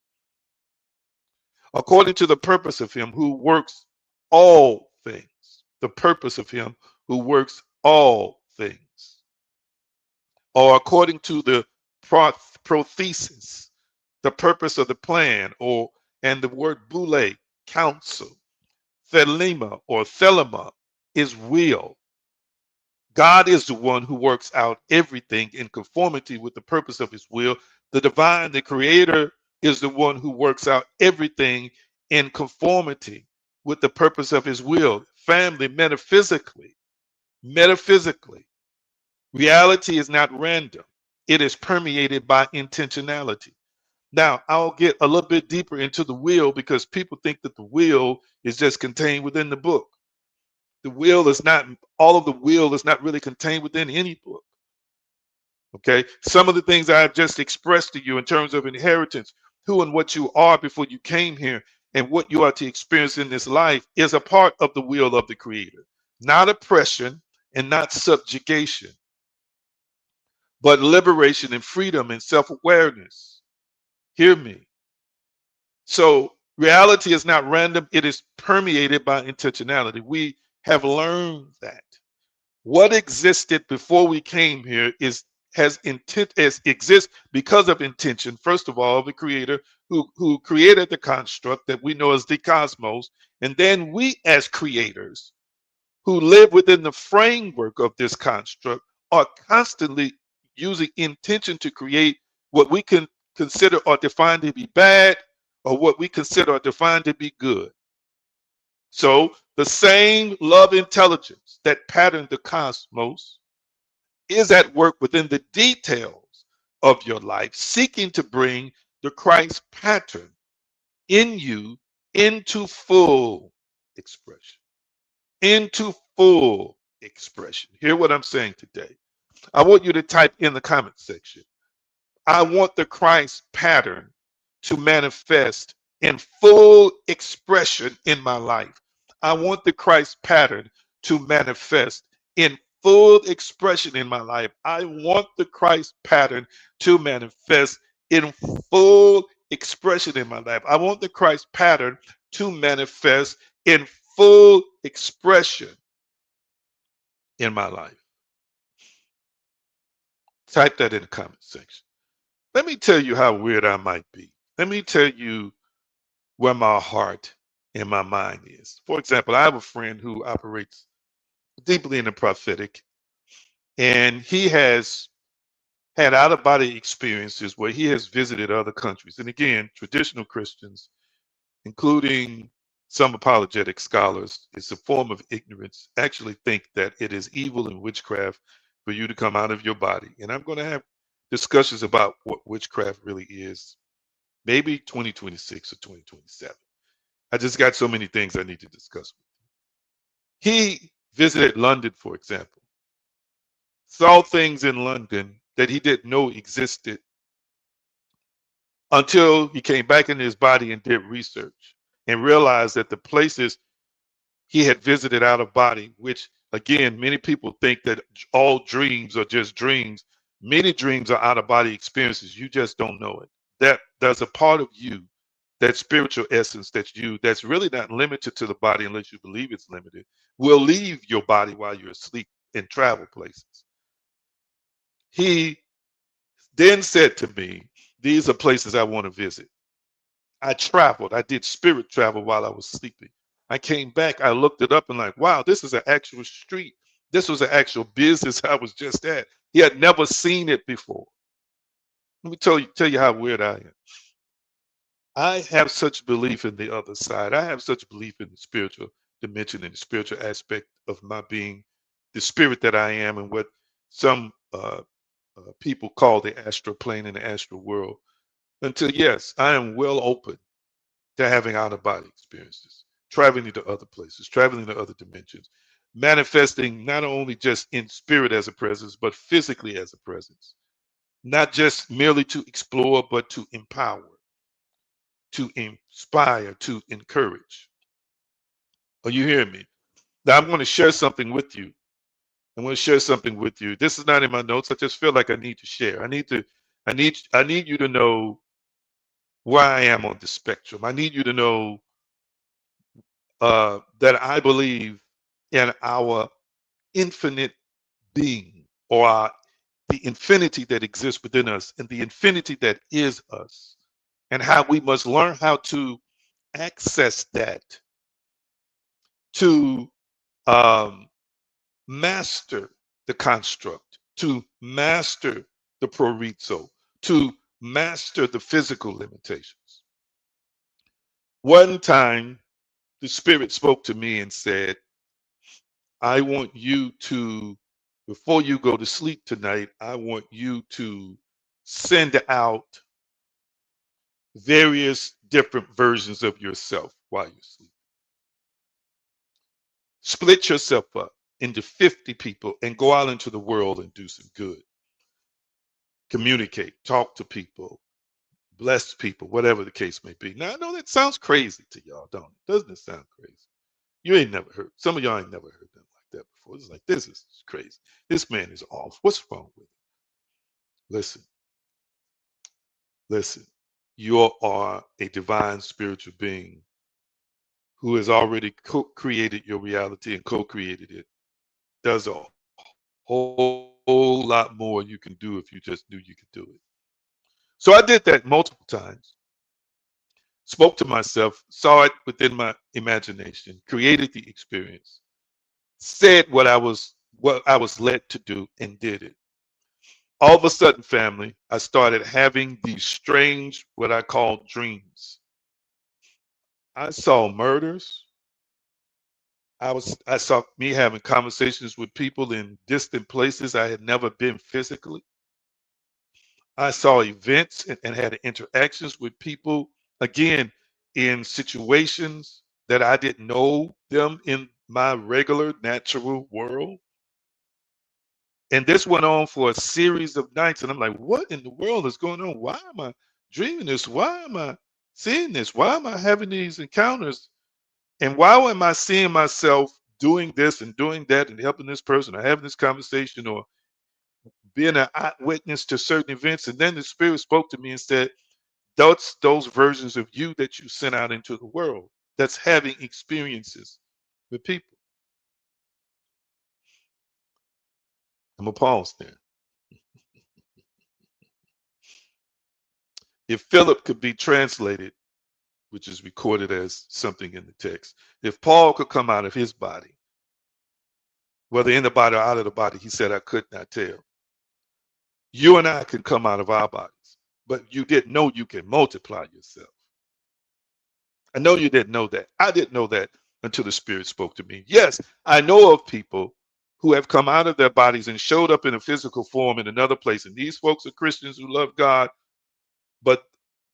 according to the purpose of Him who works all things. The purpose of Him who works all things, or according to the prothesis, the purpose of the plan, or and the word boule, counsel, thelema or thelema is will. God is the one who works out everything in conformity with the purpose of His will. The divine, the creator, is the one who works out everything in conformity with the purpose of His will. Family, metaphysically, reality is not random. It is permeated by intentionality. Now, I'll get a little bit deeper into the will because people think that the will is just contained within the book. The will is not, all of the will is not really contained within any book. Okay. Some of the things I have just expressed to you in terms of inheritance, who and what you are before you came here, and what you are to experience in this life is a part of the will of the Creator, not oppression and not subjugation, but liberation and freedom and self awareness. Hear me. So reality is not random, it is permeated by intentionality. We have learned that. What existed before we came here has intent, as exists because of intention. First of all, the creator who created the construct that we know as the cosmos, and then we as creators who live within the framework of this construct are constantly using intention to create what we can consider or define to be bad, or what we consider or define to be good. So the same love intelligence that patterned the cosmos is at work within the details of your life, seeking to bring the Christ pattern in you into full expression. Into full expression. Hear what I'm saying today. I want you to type in the comment section, I want the Christ pattern to manifest in full expression in my life. I want the Christ pattern to manifest in full expression in my life. I want the Christ pattern to manifest in full expression in my life. I want the Christ pattern to manifest in full expression in my life. Type that in the comment section. Let me tell you how weird I might be. Let me tell you where my heart and my mind is. For example, I have a friend who operates deeply in the prophetic, and he has had out of body experiences where he has visited other countries. And again, traditional Christians, including some apologetic scholars, it's a form of ignorance, actually think that it is evil and witchcraft for you to come out of your body. And I'm going to have discussions about what witchcraft really is, maybe 2026 or 2027. I just got so many things I need to discuss. He visited London, for example, saw things in London that he didn't know existed until he came back into his body and did research and realized that the places he had visited out of body, which again, many people think that all dreams are just dreams. Many dreams are out of body experiences. You just don't know it. That there's a part of you, that spiritual essence that's really not limited to the body unless you believe it's limited, will leave your body while you're asleep and travel places. He then said to me, these are places I want to visit. I traveled. I did spirit travel while I was sleeping. I came back. I looked it up and like, wow, this is an actual street. This was an actual business I was just at. He had never seen it before. Let me tell you how weird I am. I have such belief in the other side. I have such belief in the spiritual dimension and the spiritual aspect of my being, the spirit that I am, and what some people call the astral plane and the astral world. Until, yes, I am well open to having out of body experiences, traveling to other places, traveling to other dimensions, manifesting not only just in spirit as a presence, but physically as a presence, not just merely to explore, but to empower, to inspire, to encourage. Are you hearing me? Now I'm going to share something with you. I'm going to share something with you. This is not in my notes. I just feel like I need to share. I need you to know where I am on the spectrum. I need you to know that I believe in our infinite being, or the infinity that exists within us and the infinity that is us, and how we must learn how to access that, to um, master the construct, to master the prorizo, to master the physical limitations. One time, the Spirit spoke to me and said, I want you to, before you go to sleep tonight, I want you to send out various different versions of yourself while you sleep. Split yourself up into 50 people and go out into the world and do some good. Communicate, talk to people, bless people, whatever the case may be. Now, I know that sounds crazy to y'all, don't it? Doesn't it sound crazy? You ain't never heard, some of y'all ain't never heard them like that before. It's like, this is crazy. This man is off. What's wrong with him? Listen, listen. You are a divine spiritual being who has already created your reality and co-created it. There's a whole lot more you can do if you just knew you could do it. So I did that multiple times, spoke to myself, saw it within my imagination, created the experience, said what I was led to do, and did it. All of a sudden, family, I started having these strange, what I call dreams. I saw murders. I saw me having conversations with people in distant places I had never been physically. I saw events and had interactions with people, again, in situations that I didn't know them in my regular natural world. And this went on for a series of nights. And I'm like, what in the world is going on? Why am I dreaming this? Why am I seeing this? Why am I having these encounters? And why am I seeing myself doing this and doing that and helping this person or having this conversation or being an eyewitness to certain events? And then the Spirit spoke to me and said, those versions of you that you sent out into the world that's having experiences with people. I'm going to pause there. If Philip could be translated, which is recorded as something in the text, if Paul could come out of his body, whether in the body or out of the body, he said, I could not tell. You and I can come out of our bodies, but you didn't know you can multiply yourself. I know you didn't know that. I didn't know that until the Spirit spoke to me. Yes, I know of people who have come out of their bodies and showed up in a physical form in another place. And these folks are Christians who love God, but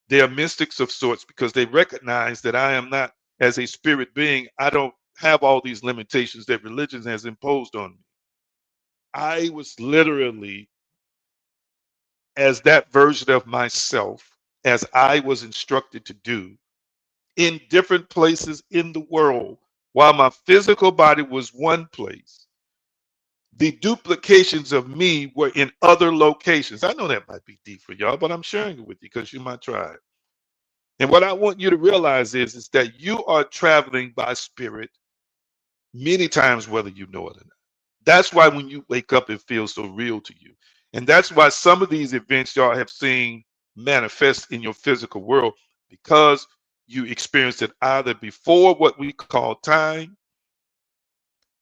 they are mystics of sorts because they recognize that I am not, as a spirit being, I don't have all these limitations that religion has imposed on me. I was literally as that version of myself, as I was instructed to do, in different places in the world. While my physical body was one place, the duplications of me were in other locations. I know that might be deep for y'all, but I'm sharing it with you because you're my tribe. And what I want you to realize is that you are traveling by spirit many times, whether you know it or not. That's why when you wake up, it feels so real to you. And that's why some of these events y'all have seen manifest in your physical world, because you experienced it either before what we call time,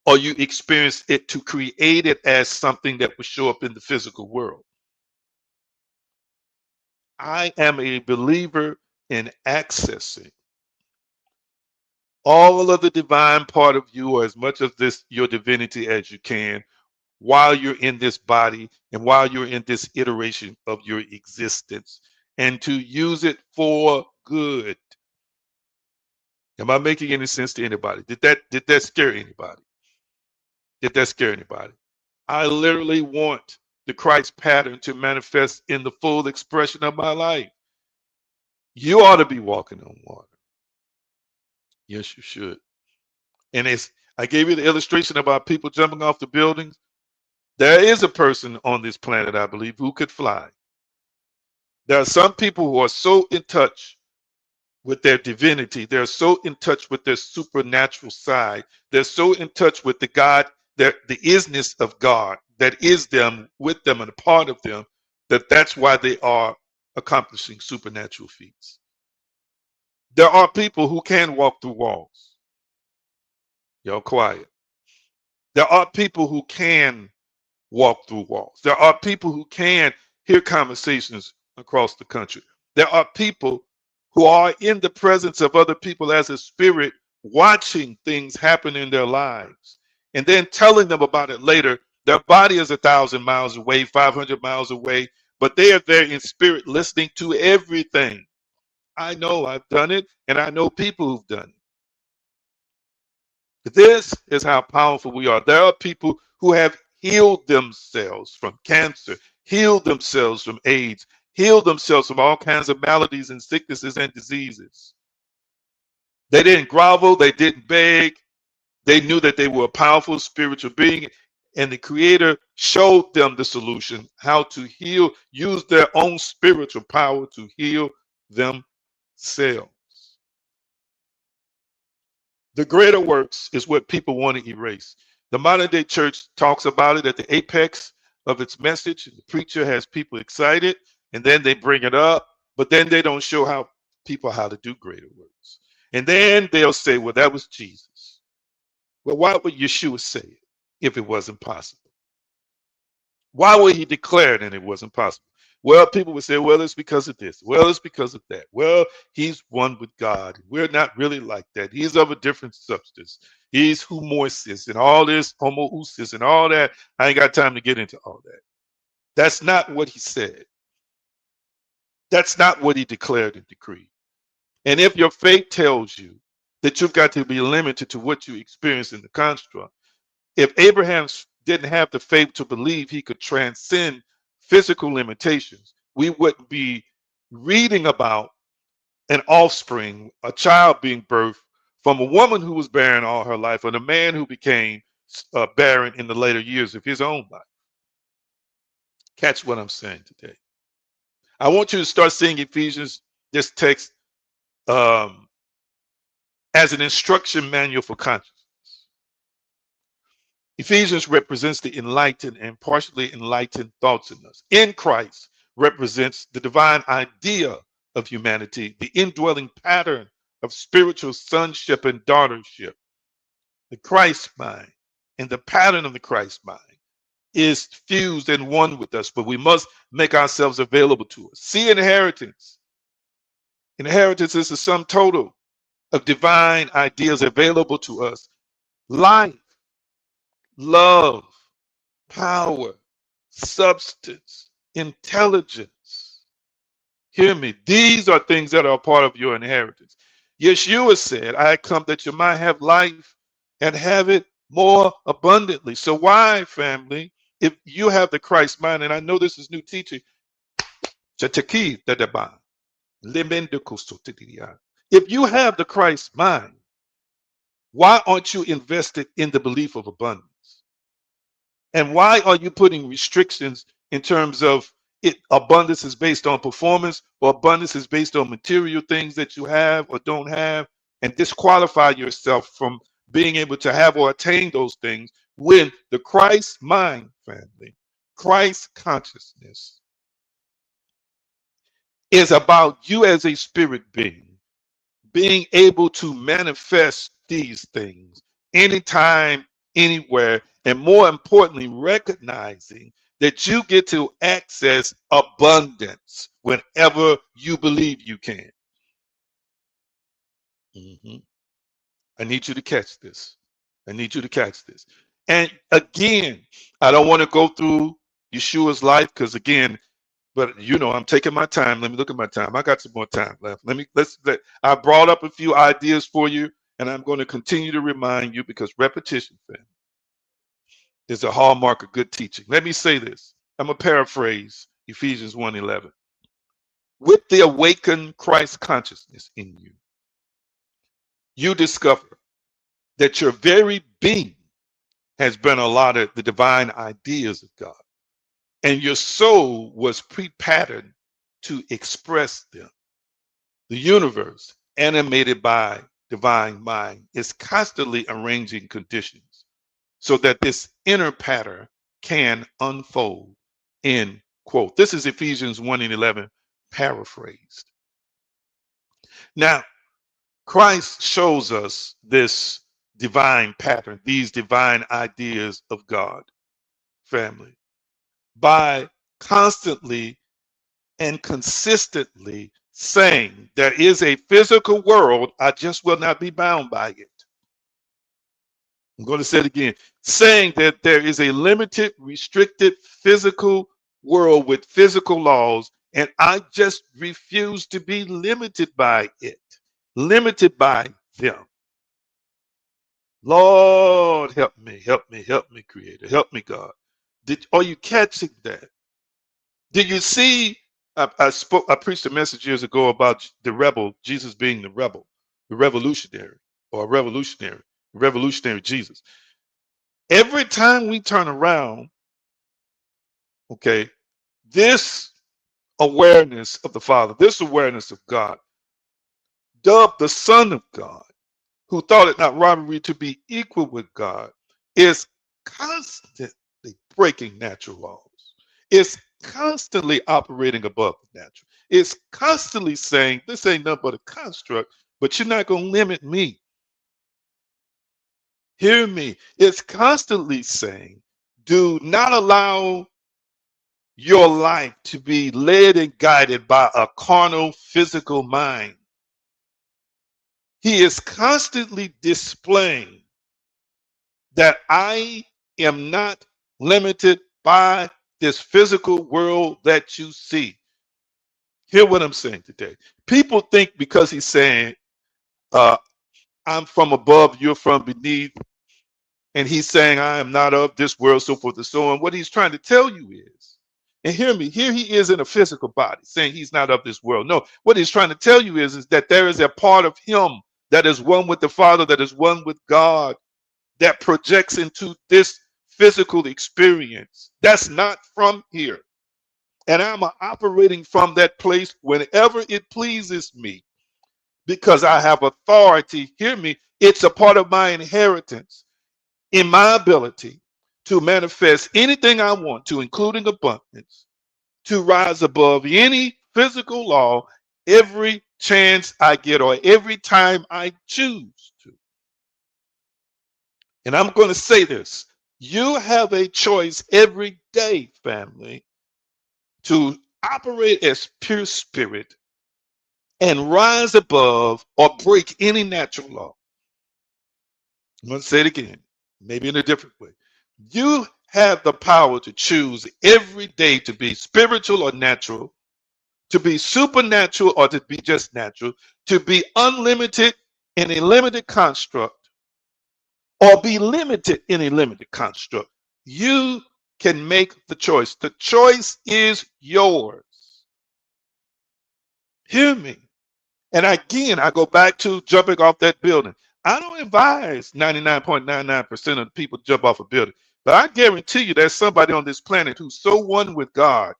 or you experienced it to create it as something that would show up in the physical world. I am a believer in accessing all of the divine part of you, or as much of this, your divinity, as you can, while you're in this body and while you're in this iteration of your existence, and to use it for good. Am I making any sense to anybody? Did that scare anybody? Did that scare anybody? I literally want the Christ pattern to manifest in the full expression of my life. You ought to be walking on water. Yes, you should. And I gave you the illustration about people jumping off the buildings. There is a person on this planet, I believe, who could fly. There are some people who are so in touch with their divinity. They're so in touch with their supernatural side. They're so in touch with the God, the isness of God that is them, with them, and a part of them, that's why they are accomplishing supernatural feats. There are people who can walk through walls. Y'all quiet. There are people who can walk through walls. There are people who can hear conversations across the country. There are people who are in the presence of other people as a spirit, watching things happen in their lives and then telling them about it later. Their body is 1,000 miles away, 500 miles away, but they are there in spirit listening to everything. I know I've done it, and I know people who've done it. This is how powerful we are. There are people who have healed themselves from cancer, healed themselves from AIDS, healed themselves from all kinds of maladies and sicknesses and diseases. They didn't grovel, they didn't beg. They knew that they were a powerful spiritual being, and the Creator showed them the solution, how to heal, use their own spiritual power to heal themselves. The greater works is what people want to erase. The modern day church talks about it at the apex of its message. The preacher has people excited, and then they bring it up, but then they don't show people how to do greater works. And then they'll say, well, that was Jesus. Well, why would Yeshua say it if it wasn't possible? Why would he declare it and it wasn't possible? Well, people would say, well, it's because of this. Well, it's because of that. Well, he's one with God. We're not really like that. He's of a different substance. He's humoisis and all this, homoousis and all that. I ain't got time to get into all that. That's not what he said. That's not what he declared and decreed. And if your faith tells you that you've got to be limited to what you experience in the construct, if Abraham's didn't have the faith to believe he could transcend physical limitations, we wouldn't be reading about an offspring, a child being birthed from a woman who was barren all her life, and a man who became barren in the later years of his own life. Catch what I'm saying today. I want you to start seeing Ephesians, this text, as an instruction manual for consciousness. Ephesians represents the enlightened and partially enlightened thoughts in us. In Christ represents the divine idea of humanity, the indwelling pattern of spiritual sonship and daughtership. The Christ mind and the pattern of the Christ mind is fused and one with us, but we must make ourselves available to us. See inheritance. Inheritance is the sum total of divine ideas available to us. Life, love, power, substance, intelligence. Hear me. These are things that are a part of your inheritance. Yeshua said, I come that you might have life and have it more abundantly. So why, family, if you have the Christ mind, and I know this is new teaching, if you have the Christ mind, why aren't you invested in the belief of abundance? And why are you putting restrictions in terms of it? Abundance is based on performance, or abundance is based on material things that you have or don't have, and disqualify yourself from being able to have or attain those things, when the Christ mind, family, Christ consciousness is about you as a spirit being able to manifest these things anytime, anywhere, and more importantly, recognizing that you get to access abundance whenever you believe you can. I need you to catch this. I need you to catch this. And again, I don't want to go through Yeshua's life because, again, but you know, I'm taking my time. Let me look at my time. I got some more time left. I brought up a few ideas for you, and I'm going to continue to remind you, because repetition, fam, is a hallmark of good teaching. Let me say this. I'm going to paraphrase Ephesians 1:11. With the awakened Christ consciousness in you, you discover that your very being has been allotted the divine ideas of God, and your soul was pre-patterned to express them. The universe, animated by divine mind, is constantly arranging conditions so that this inner pattern can unfold. End quote. This is Ephesians 1:11 paraphrased. Now, Christ shows us this divine pattern, these divine ideas of God, family, by constantly and consistently saying there is a physical world, I just will not be bound by it. I'm going to say it again, saying that there is a limited, restricted physical world with physical laws, and I just refuse to be limited by it, limited by them. Lord, help me, Creator, help me, God. Are you catching that? Did you see? I preached a message years ago about the rebel, Jesus being the rebel, the revolutionary, or revolutionary Jesus. Every time we turn around, okay, this awareness of the Father, this awareness of God, dubbed the Son of God, who thought it not robbery to be equal with God, is constantly breaking natural laws. It's constantly operating above the natural. It's constantly saying, this ain't nothing but a construct, but you're not going to limit me. Hear me. It's constantly saying, do not allow your life to be led and guided by a carnal, physical mind. He is constantly displaying that I am not limited by this physical world that you see. Hear what I'm saying today. People think because he's saying, I'm from above, you're from beneath, And he's saying, I am not of this world, so forth and so on. What he's trying to tell you is, and hear me, here he is in a physical body saying he's not of this world. No, what he's trying to tell you is that there is a part of him that is one with the Father, that is one with God, that projects into this physical experience. That's not from here. And I'm operating from that place whenever it pleases me because I have authority. Hear me, it's a part of my inheritance in my ability to manifest anything I want to, including abundance, to rise above any physical law every chance I get or every time I choose to. And I'm going to say this. You have a choice every day, family, to operate as pure spirit and rise above or break any natural law. I'm going to say it again, maybe in a different way. You have the power to choose every day to be spiritual or natural, to be supernatural or to be just natural, to be unlimited in a limited construct, or be limited in a limited construct. You can make the choice. The choice is yours. Hear me. And again, I go back to jumping off that building. I don't advise 99.99% of the people to jump off a building. But I guarantee you there's somebody on this planet who's so one with God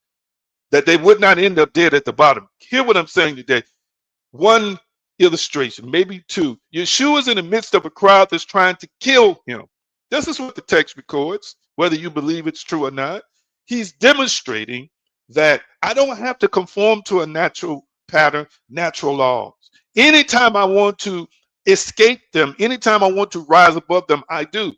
that they would not end up dead at the bottom. Hear what I'm saying today. One illustration, maybe two. Yeshua is in the midst of a crowd that's trying to kill him. This is what the text records, whether you believe it's true or not. He's demonstrating that I don't have to conform to a natural pattern, natural laws. Anytime I want to escape them, anytime I want to rise above them, I do.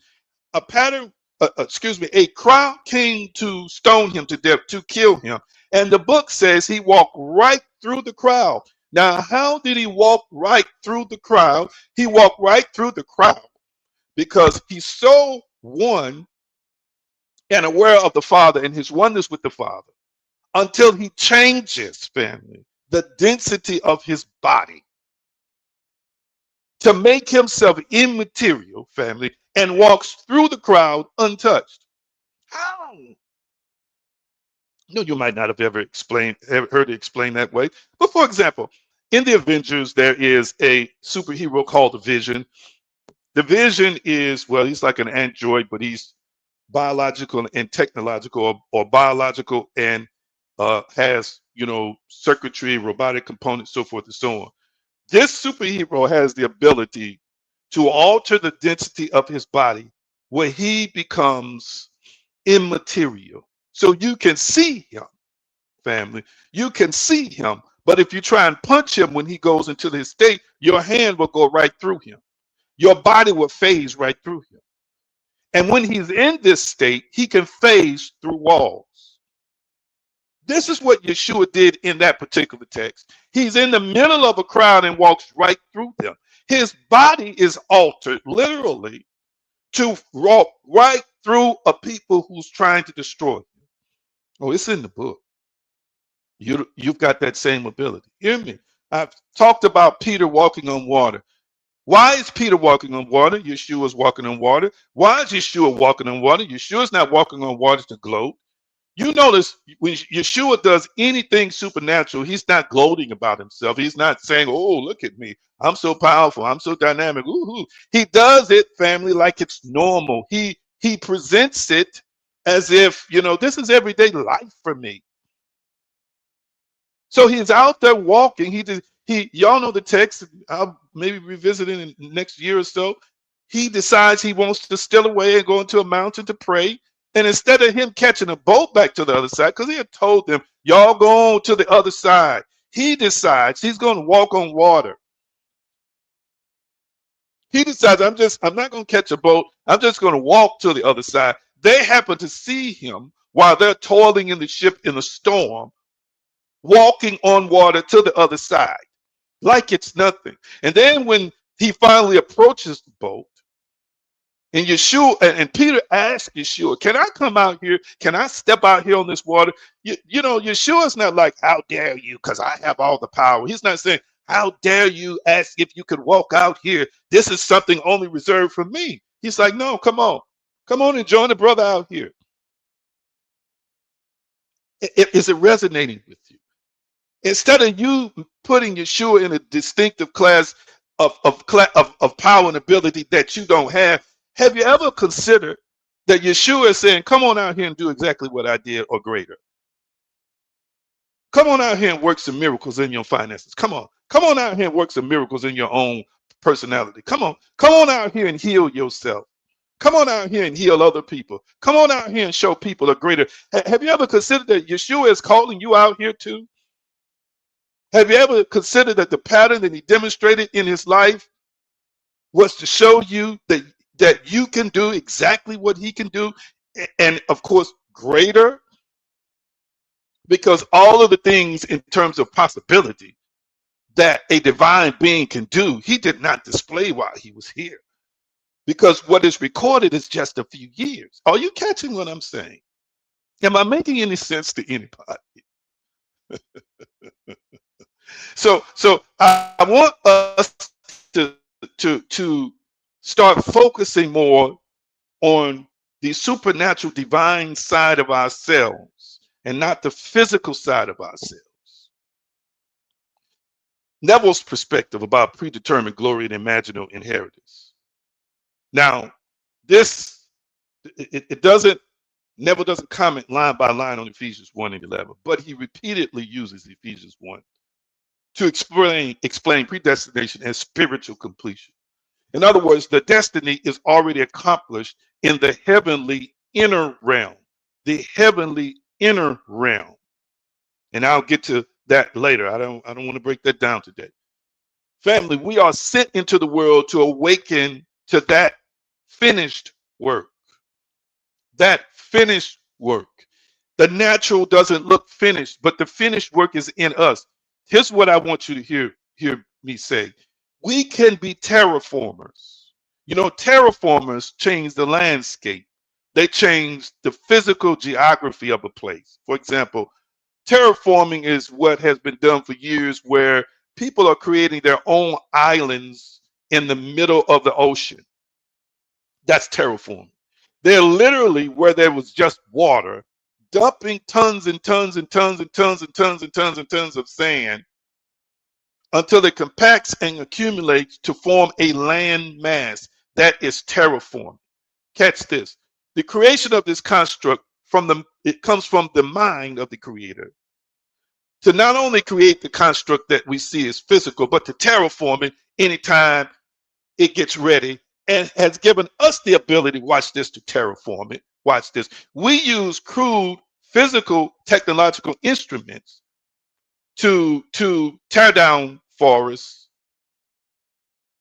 A pattern, a crowd came to stone him to death, to kill him. And the book says he walked right through the crowd. Now, how did he walk right through the crowd? He walked right through the crowd because he's so one and aware of the Father and his oneness with the Father until he changes, family, the density of his body to make himself immaterial, family, and walks through the crowd untouched. How? No, you might not have ever heard it explained that way. But for example, in the Avengers, there is a superhero called the Vision. The Vision is, well, he's like an android, but he's biological and technological, or biological and has, circuitry, robotic components, so forth and so on. This superhero has the ability to alter the density of his body where he becomes immaterial. So you can see him, family. You can see him. But if you try and punch him when he goes into his state, your hand will go right through him. Your body will phase right through him. And when he's in this state, he can phase through walls. This is what Yeshua did in that particular text. He's in the middle of a crowd and walks right through them. His body is altered, literally, to walk right through a people who's trying to destroy him. Oh, it's in the book. You've got that same ability. Hear me. I've talked about Peter walking on water. Why is Peter walking on water? Yeshua is walking on water. Why is Yeshua walking on water? Yeshua is not walking on water to gloat. You notice when Yeshua does anything supernatural, he's not gloating about himself. He's not saying, oh, look at me. I'm so powerful. I'm so dynamic. Ooh. He does it, family, like it's normal. He presents it as if, this is everyday life for me. So he's out there walking. Y'all know the text. I'll maybe revisit it in the next year or so. He decides he wants to steal away and go into a mountain to pray. And instead of him catching a boat back to the other side, because he had told them, y'all go on to the other side, he decides he's going to walk on water. He decides, I'm not going to catch a boat. I'm just going to walk to the other side. They happen to see him while they're toiling in the ship in a storm, walking on water to the other side, like it's nothing. And then when he finally approaches the boat, and Yeshua and Peter asked Yeshua, can I come out here? Can I step out here on this water? Yeshua's not like, how dare you, because I have all the power. He's not saying, how dare you ask if you could walk out here? This is something only reserved for me. He's like, no, come on. Come on and join the brother out here. Is it resonating with you? Instead of you putting Yeshua in a distinctive class of power and ability that you don't have you ever considered that Yeshua is saying, come on out here and do exactly what I did or greater? Come on out here and work some miracles in your finances. Come on. Come on out here and work some miracles in your own personality. Come on. Come on out here and heal yourself. Come on out here and heal other people. Come on out here and show people a greater. Have you ever considered that Yeshua is calling you out here too? Have you ever considered that the pattern that he demonstrated in his life was to show you that you can do exactly what he can do, and of course greater? Because all of the things in terms of possibility that a divine being can do, he did not display while he was here. Because what is recorded is just a few years. Are you catching what I'm saying? Am I making any sense to anybody? So I want us to start focusing more on the supernatural divine side of ourselves and not the physical side of ourselves. Neville's perspective about predetermined glory and imaginal inheritance. Now, this Neville doesn't comment line by line on Ephesians 1 and 11, but he repeatedly uses Ephesians 1 to explain predestination as spiritual completion. In other words, the destiny is already accomplished in the heavenly inner realm, the heavenly inner realm. And I'll get to that later. I don't want to break that down today. Family, we are sent into the world to awaken to that finished work. That finished work. The natural doesn't look finished, but the finished work is in us. Here's what I want you to hear me say. We can be terraformers. You know, terraformers change the landscape. They change the physical geography of a place. For example, terraforming is what has been done for years, where people are creating their own islands in the middle of the ocean. That's terraforming. They're literally, where there was just water, dumping tons and tons and tons and tons and tons and tons and tons of sand until it compacts and accumulates to form a land mass. That is terraforming. Catch this. The creation of this construct it comes from the mind of the creator to not only create the construct that we see as physical, but to terraform it anytime it gets ready, and has given us the ability, watch this, to terraform it. Watch this. We use crude physical technological instruments to tear down forests,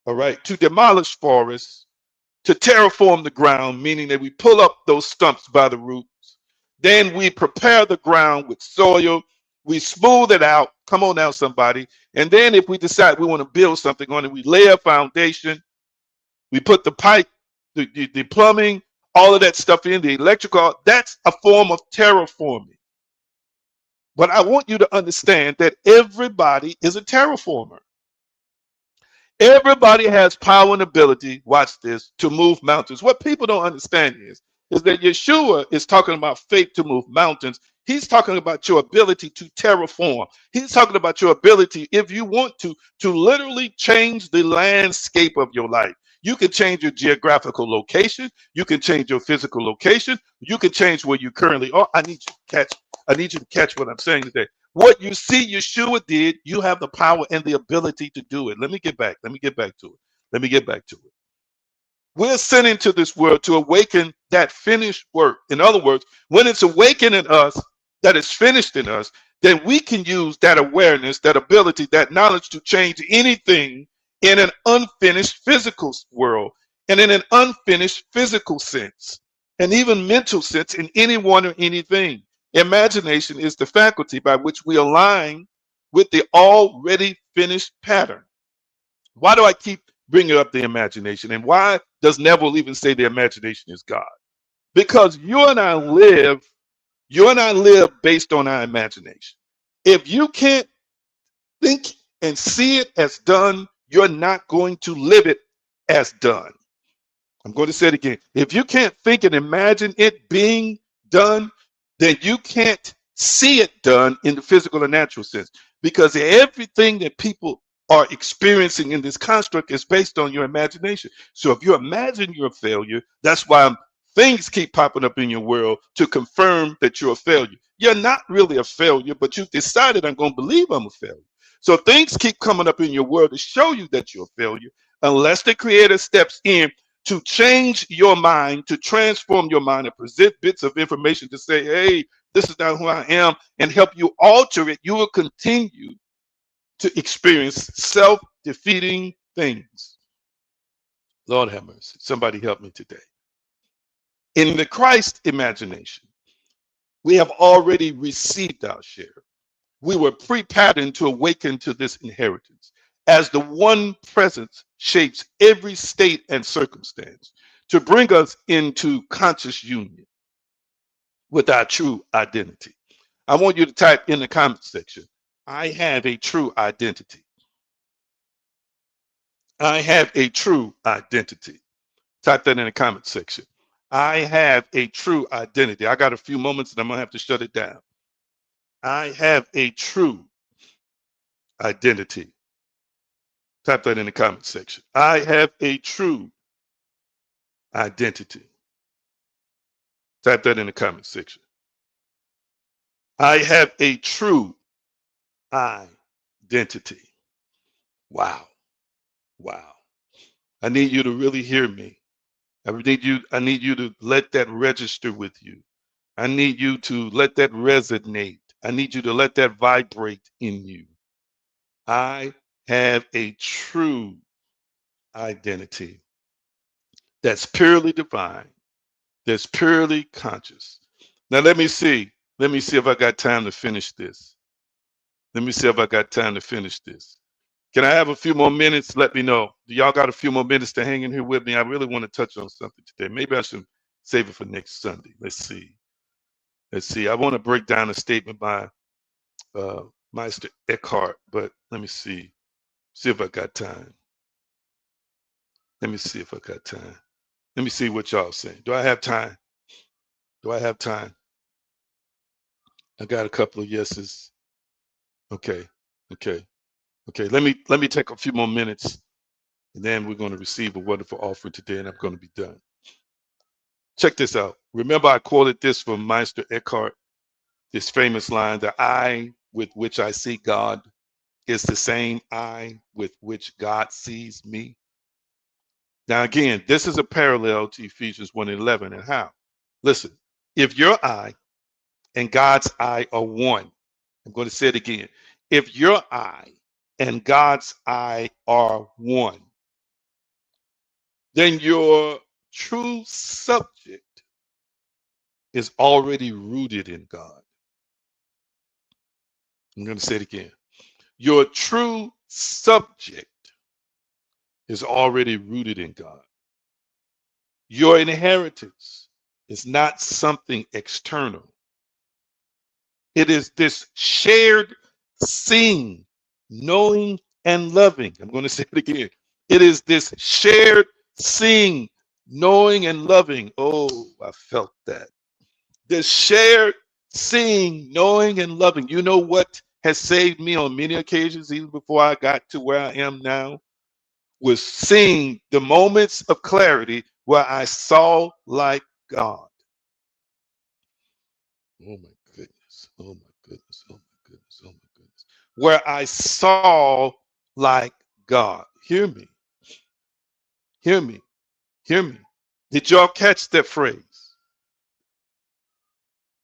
all right, to demolish forests, to terraform the ground, meaning that we pull up those stumps by the roots. Then we prepare the ground with soil. We smooth it out. Come on now, somebody. And then if we decide we want to build something on it, we lay a foundation. We put the pipe, the plumbing, all of that stuff in, the electrical. That's a form of terraforming. But I want you to understand that everybody is a terraformer. Everybody has power and ability, watch this, to move mountains. What people don't understand is that Yeshua is talking about faith to move mountains. He's talking about your ability to terraform. He's talking about your ability, if you want to literally change the landscape of your life. You can change your geographical location. You can change your physical location. You can change where you currently are. I need you to catch what I'm saying today. What you see Yeshua did, you have the power and the ability to do it. Let me get back to it. We're sent into this world to awaken that finished work. In other words, when it's awakened in us, that is finished in us, then we can use that awareness, that ability, that knowledge to change anything in an unfinished physical world, and in an unfinished physical sense, and even mental sense, in anyone or anything. Imagination is the faculty by which we align with the already finished pattern. Why do I keep bringing up the imagination? And why does Neville even say the imagination is God? Because you and I live based on our imagination. If you can't think and see it as done, you're not going to live it as done. I'm going to say it again. If you can't think and imagine it being done, then you can't see it done in the physical and natural sense, because everything that people are experiencing in this construct is based on your imagination. So if you imagine you're a failure, that's why things keep popping up in your world to confirm that you're a failure. You're not really a failure, but you've decided I'm going to believe I'm a failure. So things keep coming up in your world to show you that you're a failure, unless the creator steps in to change your mind, to transform your mind and present bits of information to say, hey, this is not who I am, and help you alter it. You will continue to experience self-defeating things. Lord have mercy. Somebody help me today. In the Christ imagination, we have already received our share. We were pre-patterned to awaken to this inheritance, as the one presence shapes every state and circumstance to bring us into conscious union with our true identity. I want you to type in the comment section, I have a true identity. I have a true identity. Type that in the comment section. I have a true identity. I got a few moments and I'm gonna have to shut it down. I have a true identity. Type that in the comment section. I have a true identity. Type that in the comment section. I have a true identity. Wow. Wow. I need you to really hear me. I need you to let that register with you. I need you to let that resonate. I need you to let that vibrate in you. I have a true identity that's purely divine, that's purely conscious. Now let me see. Let me see if I got time to finish this. Let me see if I got time to finish this. Can I have a few more minutes? Let me know. Do y'all got a few more minutes to hang in here with me? I really want to touch on something today. Maybe I should save it for next Sunday. Let's see. Let's see. I want to break down a statement by Meister Eckhart, but let me see. See if I got time. Let me see if I got time. Let me see what y'all saying. Do I have time? Do I have time? I got a couple of yeses. Okay. Okay. Okay. Let me take a few more minutes, and then we're going to receive a wonderful offering today, and I'm going to be done. Check this out. Remember, I quoted this from Meister Eckhart, this famous line, the eye with which I see God is the same eye with which God sees me. Now, again, this is a parallel to Ephesians 1:11. And how? Listen, if your eye and God's eye are one, I'm going to say it again. If your eye and God's eye are one, then your true subject is already rooted in God. I'm going to say it again. Your true subject is already rooted in God. Your inheritance is not something external. It is this shared seeing, knowing, and loving. I'm going to say it again. It is this shared seeing, knowing, and loving. Oh, I felt that. This shared seeing, knowing, and loving. You know what has saved me on many occasions, even before I got to where I am now, was seeing the moments of clarity where I saw like God. Oh my goodness. Oh my goodness. Oh my goodness. Oh my goodness. Where I saw like God. Hear me. Hear me. Hear me. Did y'all catch that phrase?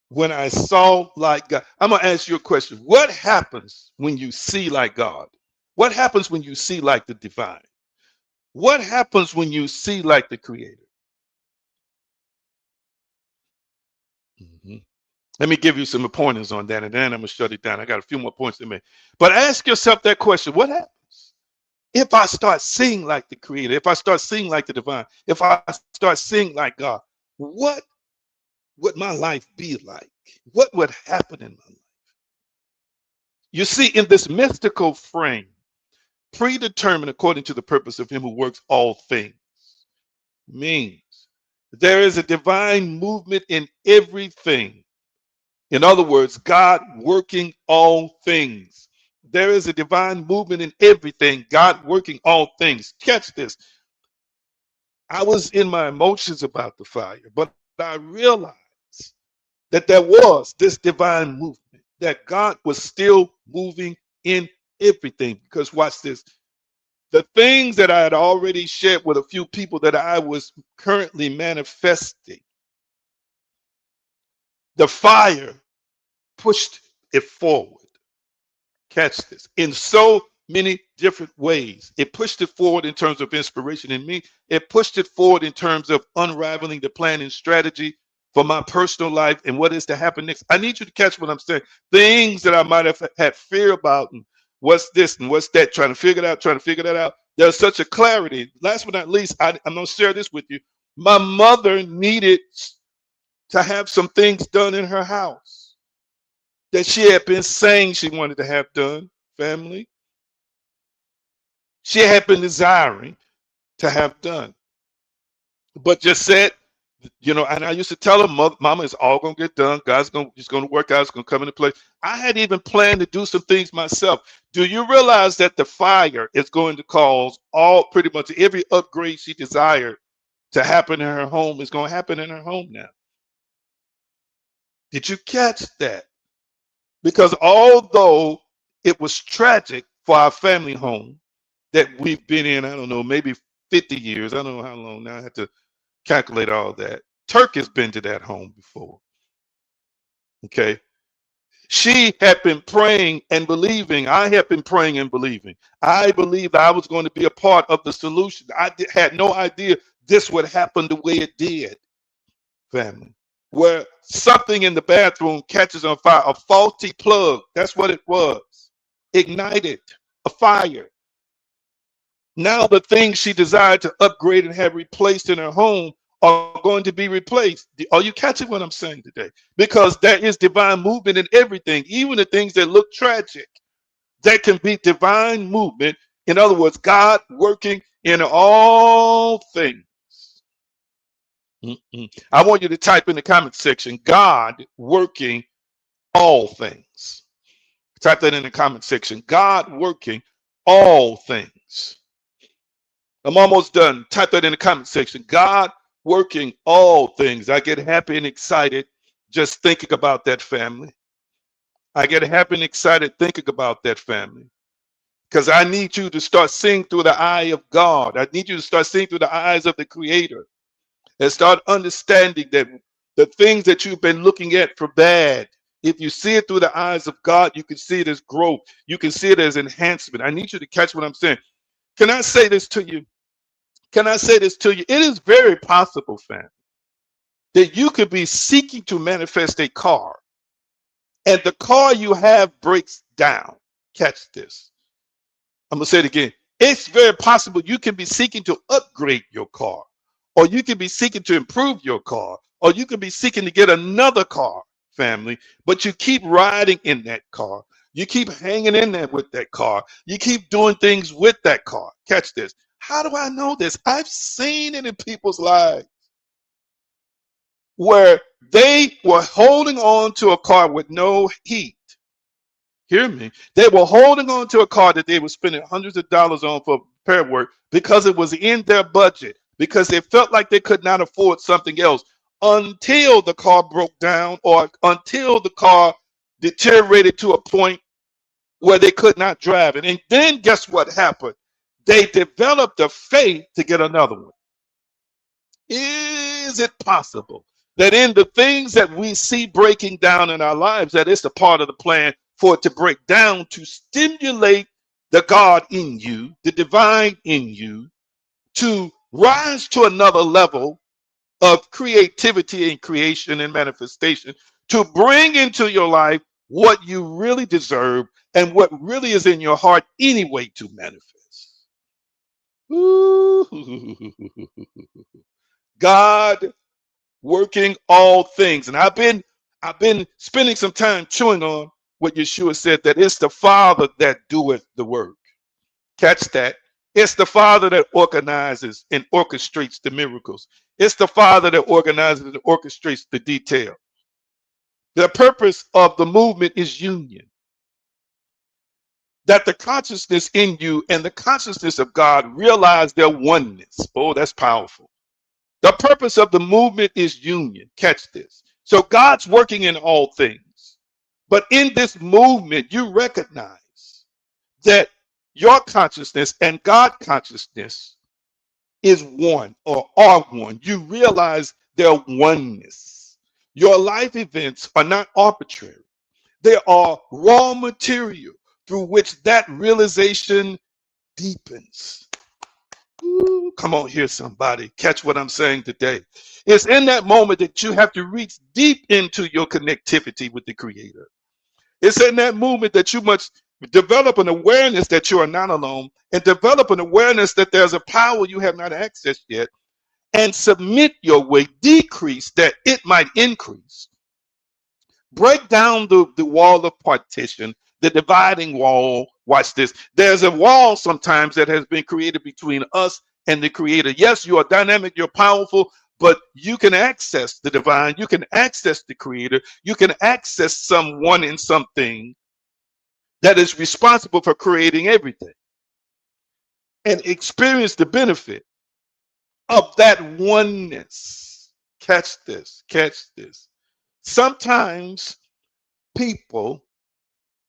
When I saw like God. I'm going to ask you a question. What happens when you see like God? What happens when you see like the divine? What happens when you see like the creator? Mhm. Let me give you some pointers on that, and then I'm going to shut it down. I got a few more points to make. But ask yourself that question. What happens if I start seeing like the creator, if I start seeing like the divine, if I start seeing like God? What would my life be like? What would happen in my life? You see, in this mystical frame, predetermined according to the purpose of him who works all things, means there is a divine movement in everything. In other words, God working all things. There is a divine movement in everything, God working all things. Catch this. I was in my emotions about the fire, but I realized that there was this divine movement, that God was still moving in everything. Because watch this, the things that I had already shared with a few people that I was currently manifesting, the fire pushed it forward. Catch this. In so many different ways. It pushed it forward in terms of inspiration in me. It pushed it forward in terms of unraveling the plan and strategy for my personal life and what is to happen next. I need you to catch what I'm saying. Things that I might have had fear about, and what's this and what's that, trying to figure it out, trying to figure that out. There's such a clarity. Last but not least, I'm going to share this with you. My mother needed to have some things done in her house that she had been saying she wanted to have done, family. She had been desiring to have done, but just said, and I used to tell her, Mama, it's all going to get done. It's going to work out. It's going to come into place. I had even planned to do some things myself. Do you realize that the fire is going to cause pretty much every upgrade she desired to happen in her home is going to happen in her home now? Did you catch that? Because although it was tragic for our family home that we've been in, I don't know, maybe 50 years, I don't know how long now, I had to calculate all that. Turk has been to that home before. Okay. She had been praying and believing. I had been praying and believing. I believed I was going to be a part of the solution. Had no idea this would happen the way it did, family. Where something in the bathroom catches on fire, a faulty plug. That's what it was. Ignited a fire. Now the things she desired to upgrade and have replaced in her home are going to be replaced. Are you catching what I'm saying today? Because there is divine movement in everything, even the things that look tragic. That can be divine movement. In other words, God working in all things. I want you to type in the comment section, God working all things. Type that in the comment section, God working all things. I'm almost done. Type that in the comment section, God working all things. I get happy and excited just thinking about that, family. I get happy and excited thinking about that, family. Because I need you to start seeing through the eye of God. I need you to start seeing through the eyes of the Creator and start understanding that the things that you've been looking at for bad, if you see it through the eyes of God, you can see it as growth. You can see it as enhancement. I need you to catch what I'm saying. Can I say this to you? Can I say this to you? It is very possible, fam, that you could be seeking to manifest a car and the car you have breaks down. Catch this. I'm going to say it again. It's very possible you can be seeking to upgrade your car, or you can be seeking to improve your car, or you can be seeking to get another car, family, but you keep riding in that car. You keep hanging in there with that car. You keep doing things with that car. Catch this. How do I know this? I've seen it in people's lives where they were holding on to a car with no heat. Hear me. They were holding on to a car that they were spending hundreds of dollars on for repair work because it was in their budget, because they felt like they could not afford something else until the car broke down or until the car deteriorated to a point where they could not drive it. And then guess what happened? They developed the faith to get another one. Is it possible that in the things that we see breaking down in our lives, that it's a part of the plan for it to break down to stimulate the God in you, the divine in you, to rise to another level of creativity and creation and manifestation, to bring into your life what you really deserve and what really is in your heart anyway to manifest. Ooh. God working all things. And I've been spending some time chewing on what Yeshua said, that it's the Father that doeth the work. Catch that. It's the Father that organizes and orchestrates the miracles. It's the Father that organizes and orchestrates the detail. The purpose of the movement is union. That the consciousness in you and the consciousness of God realize their oneness. Oh, that's powerful. The purpose of the movement is union. Catch this. So God's working in all things. But in this movement, you recognize that your consciousness and God consciousness is one or are one. You realize their oneness. Your life events are not arbitrary. They are raw material through which that realization deepens. Ooh, come on here, somebody. Catch what I'm saying today. It's in that moment that you have to reach deep into your connectivity with the Creator. It's in that moment that you must develop an awareness that you are not alone and develop an awareness that there's a power you have not accessed yet and submit your way, decrease that it might increase. Break down the wall of partition, the dividing wall. Watch this. There's a wall sometimes that has been created between us and the Creator. Yes, you are dynamic, you're powerful, but you can access the divine, you can access the Creator, you can access someone and something that is responsible for creating everything and experience the benefit of that oneness. Catch this, catch this. Sometimes people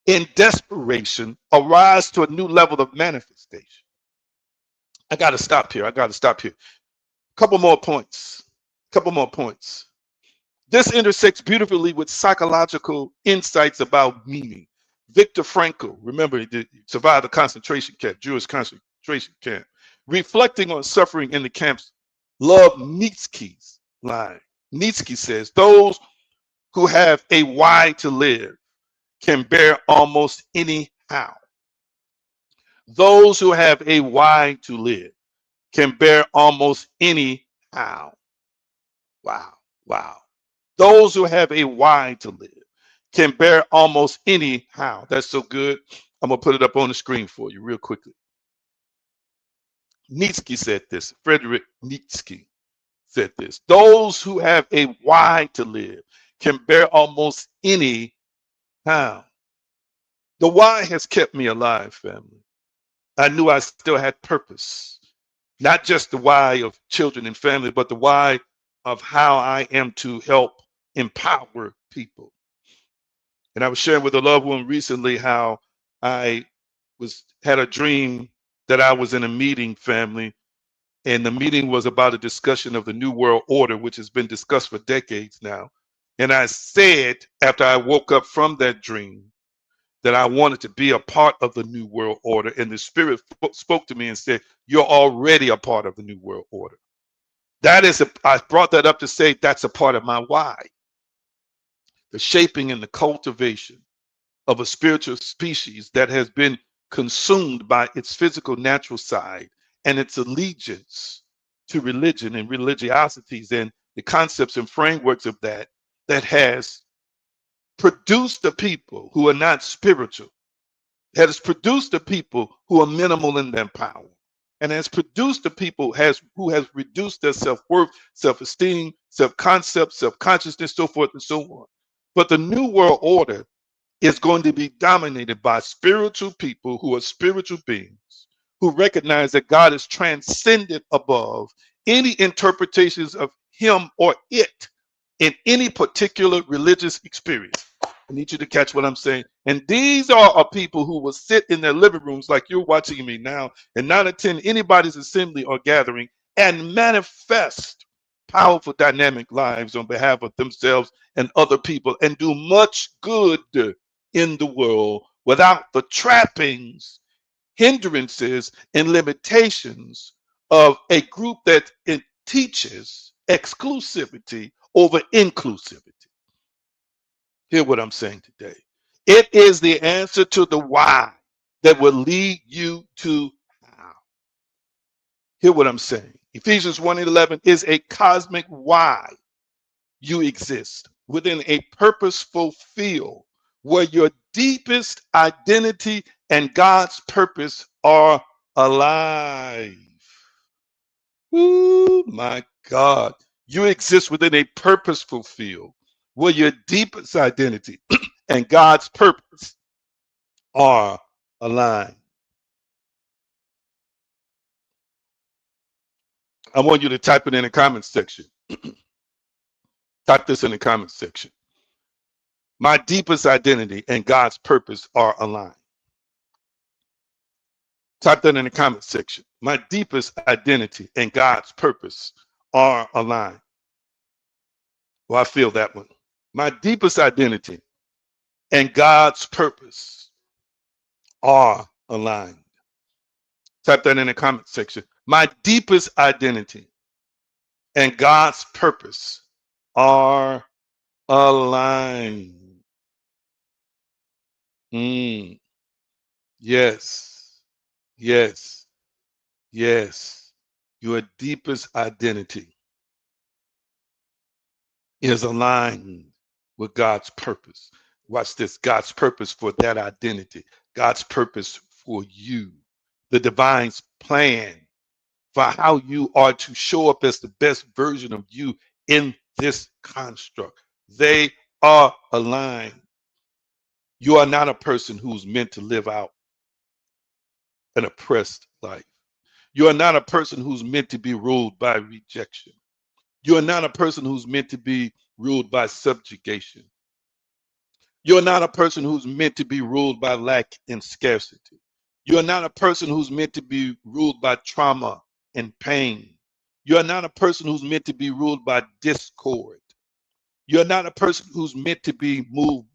in desperation arise to a new level of manifestation. I got to stop here. Couple more points. Couple more points. This intersects beautifully with psychological insights about meaning. Viktor Frankl, remember, he survived a concentration camp, Jewish concentration camp, reflecting on suffering in the camps, loved Nietzsche's line. Nietzsche says, those who have a why to live can bear almost any how. Those who have a why to live can bear almost any how. Wow, wow. Those who have a why to live can bear almost any how. That's so good. I'm going to put it up on the screen for you real quickly. Nietzsche said this. Friedrich Nietzsche said this. Those who have a why to live can bear almost any how. The why has kept me alive, family. I knew I still had purpose. Not just the why of children and family, but the why of how I am to help empower people. And I was sharing with a loved one recently how I had a dream that I was in a meeting, family, and the meeting was about a discussion of the New World Order, which has been discussed for decades now. And I said, after I woke up from that dream, that I wanted to be a part of the New World Order. And the Spirit spoke to me and said, you're already a part of the New World Order. I brought that up to say that's a part of my why. The shaping and the cultivation of a spiritual species that has been consumed by its physical natural side and its allegiance to religion and religiosities and the concepts and frameworks of that has produced the people who are not spiritual, has produced the people who are minimal in their power, and has produced the people who has reduced their self-worth, self-esteem, self-concept, self-consciousness, so forth and so on. But the New World Order is going to be dominated by spiritual people who are spiritual beings who recognize that God is transcendent above any interpretations of him or it in any particular religious experience. I need you to catch what I'm saying. And these are people who will sit in their living rooms like you're watching me now and not attend anybody's assembly or gathering and manifest powerful dynamic lives on behalf of themselves and other people and do much good in the world without the trappings, hindrances, and limitations of a group that teaches exclusivity over inclusivity. Hear what I'm saying today. It is the answer to the why that will lead you to how. Hear what I'm saying. Ephesians 1:11 is a cosmic why you exist within a purposeful field where your deepest identity and God's purpose are alive. Ooh, my God. You exist within a purposeful field where your deepest identity and God's purpose are aligned. I want you to type it in the comments section. Type this in the comments section. My deepest identity and God's purpose are aligned. Type that in the comments section. My deepest identity and God's purpose are aligned. Well, I feel that one. My deepest identity and God's purpose are aligned. Type that in the comment section. My deepest identity and God's purpose are aligned. Yes, yes, yes. Your deepest identity is aligned with God's purpose. Watch this. God's purpose for that identity. God's purpose for you. The divine's plan for how you are to show up as the best version of you in this construct. They are aligned. You are not a person who's meant to live out an oppressed life. You are not a person who's meant to be ruled by rejection. You are not a person who's meant to be ruled by subjugation. You're not a person who's meant to be ruled by lack and scarcity. You're not a person who's meant to be ruled by trauma and pain. You're not a person who's meant to be ruled by discord. You're not a person who's meant to be ruled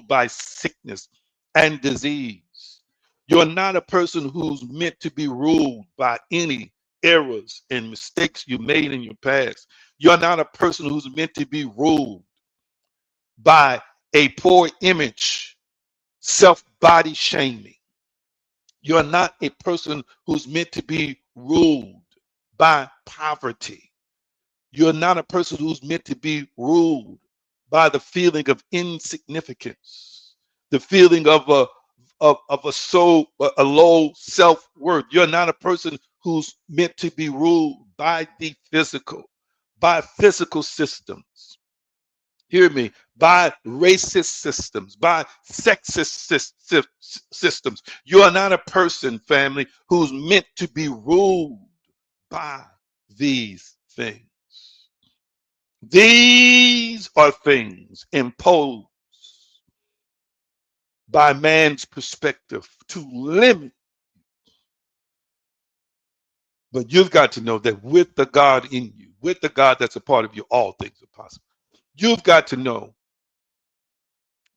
by sickness and disease. You're not a person who's meant to be ruled by any errors and mistakes you made in your past. You're not a person who's meant to be ruled by a poor image, self-body shaming. You're not a person who's meant to be ruled by poverty. You're not a person who's meant to be ruled by the feeling of insignificance, the feeling of a low self-worth. You're not a person who's meant to be ruled by the by physical systems. Hear me, by racist systems, by sexist systems. You are not a person, family, who's meant to be ruled by these things. These are things imposed by man's perspective to limit. But you've got to know that with the God in you, with the God that's a part of you, all things are possible. You've got to know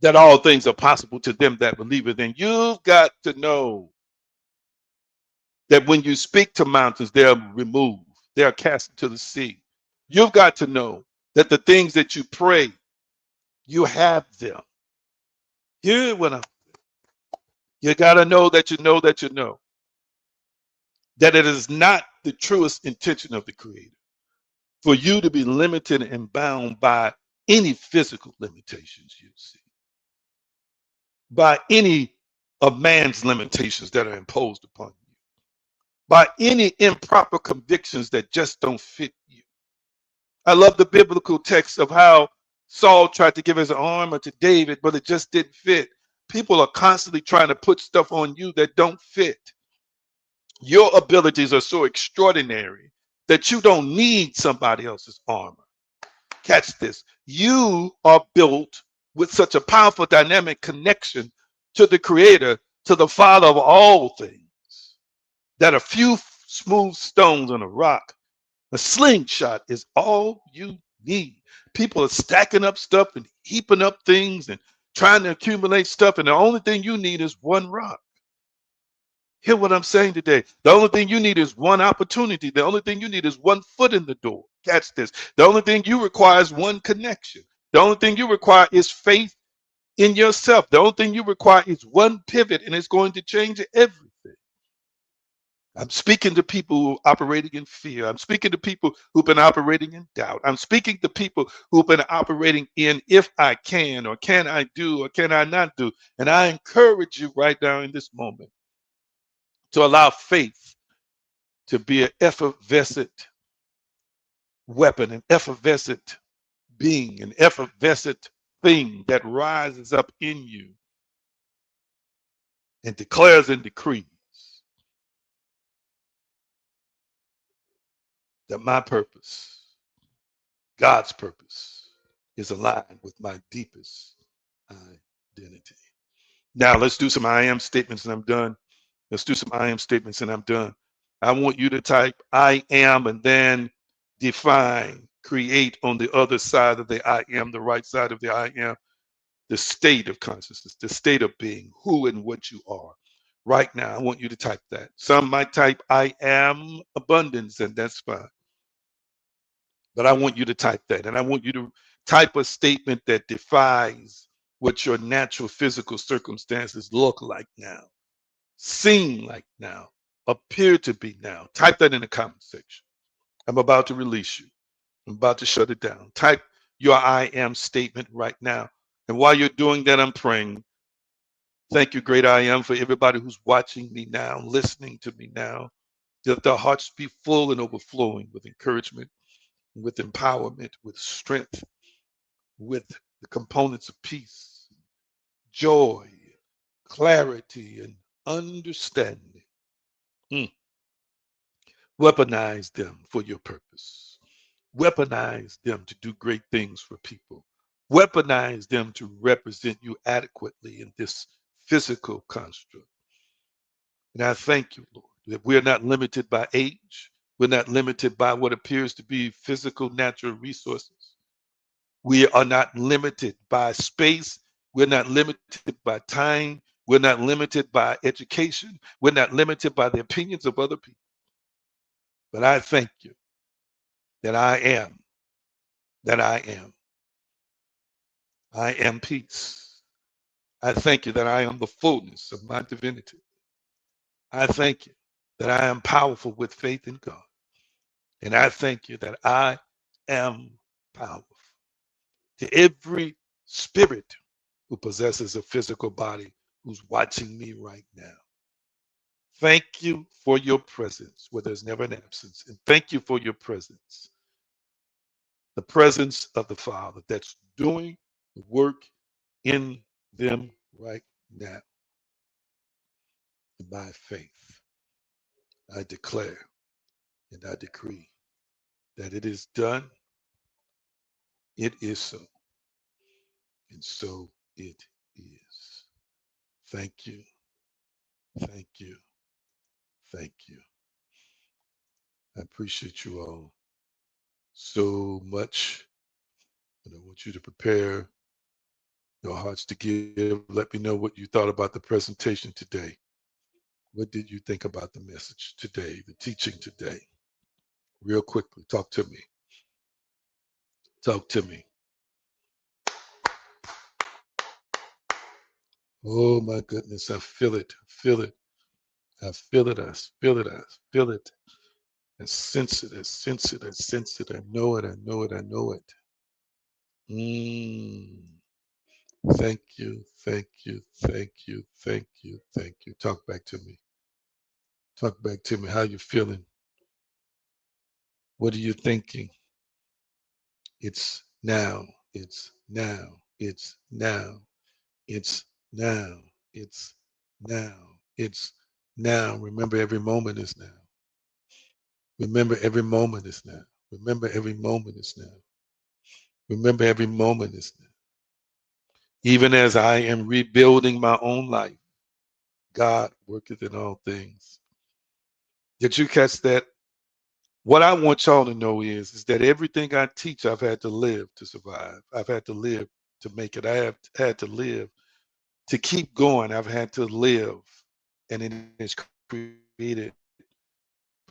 that all things are possible to them that believe it. And you've got to know that when you speak to mountains, they're removed, they're cast into the sea. You've got to know that the things that you pray, you have them. You got to know that you know that you know that it is not the truest intention of the Creator for you to be limited and bound by any physical limitations you see, by any of man's limitations that are imposed upon you, by any improper convictions that just don't fit you. I love the biblical text of how Saul tried to give his armor to David, but it just didn't fit. People are constantly trying to put stuff on you that don't fit. Your abilities are so extraordinary that you don't need somebody else's armor. Catch this. You are built with such a powerful dynamic connection to the Creator, to the Father of all things, that a few smooth stones on a rock, a slingshot, is all you need. People are stacking up stuff and heaping up things and trying to accumulate stuff, and the only thing you need is one rock. Hear what I'm saying today. The only thing you need is one opportunity. The only thing you need is one foot in the door. Catch this. The only thing you require is one connection. The only thing you require is faith in yourself. The only thing you require is one pivot, and it's going to change everything. I'm speaking to people who are operating in fear. I'm speaking to people who've been operating in doubt. I'm speaking to people who've been operating in if I can, or can I do, or can I not do. And I encourage you right now in this moment to allow faith to be an effervescent weapon, an effervescent being, an effervescent thing that rises up in you and declares and decrees that my purpose, God's purpose, is aligned with my deepest identity. Now let's do some I am statements and I'm done. Let's do some I am statements and I'm done. I want you to type I am and then define, create on the other side of the I am, the right side of the I am, the state of consciousness, the state of being, who and what you are. Right now, I want you to type that. Some might type I am abundance, and that's fine. But I want you to type that. And I want you to type a statement that defies what your natural physical circumstances look like now, seem like now, appear to be now. Type that in the comment section. I'm about to release you. I'm about to shut it down. Type your I am statement right now. And while you're doing that, I'm praying. Thank you, great I am, for everybody who's watching me now, listening to me now. Let their hearts be full and overflowing with encouragement, with empowerment, with strength, with the components of peace, joy, clarity, and understanding. Mm. Weaponize them for your purpose. Weaponize them to do great things for people. Weaponize them to represent you adequately in this physical construct. And I thank you, Lord, that we're not limited by age. We're not limited by what appears to be physical, natural resources. We are not limited by space. We're not limited by time. We're not limited by education. We're not limited by the opinions of other people. But I thank you that I am, that I am. I am peace. I thank you that I am the fullness of my divinity. I thank you that I am powerful with faith in God. And I thank you that I am powerful. To every spirit who possesses a physical body who's watching me right now, thank you for your presence where there's never an absence. And thank you for your presence, the presence of the Father that's doing the work in them right now. And by faith, I declare and I decree that it is done, it is so, and so it is. Thank you, thank you, thank you. I appreciate you all so much. And I want you to prepare your hearts to give. Let me know what you thought about the presentation today. What did you think about the message today, the teaching today? Real quickly, talk to me. Talk to me. Oh my goodness, I feel it. I feel it. I feel it. I feel it. I feel it. I sense it. I sense it. I sense it. I know it. I know it. I know it. Thank you. Thank you. Thank you. Thank you. Thank you. Talk back to me. Talk back to me. How you feeling? What are you thinking? It's now. It's now. It's now. It's now. It's now. It's now. Remember, every moment is now. Remember, every moment is now. Remember, every moment is now. Remember, every moment is now. Even as I am rebuilding my own life, God worketh in all things. Did you catch that? What I want y'all to know is that everything I teach, I've had to live to survive. I've had to live to make it. I have had to live to keep going. I've had to live, and it has created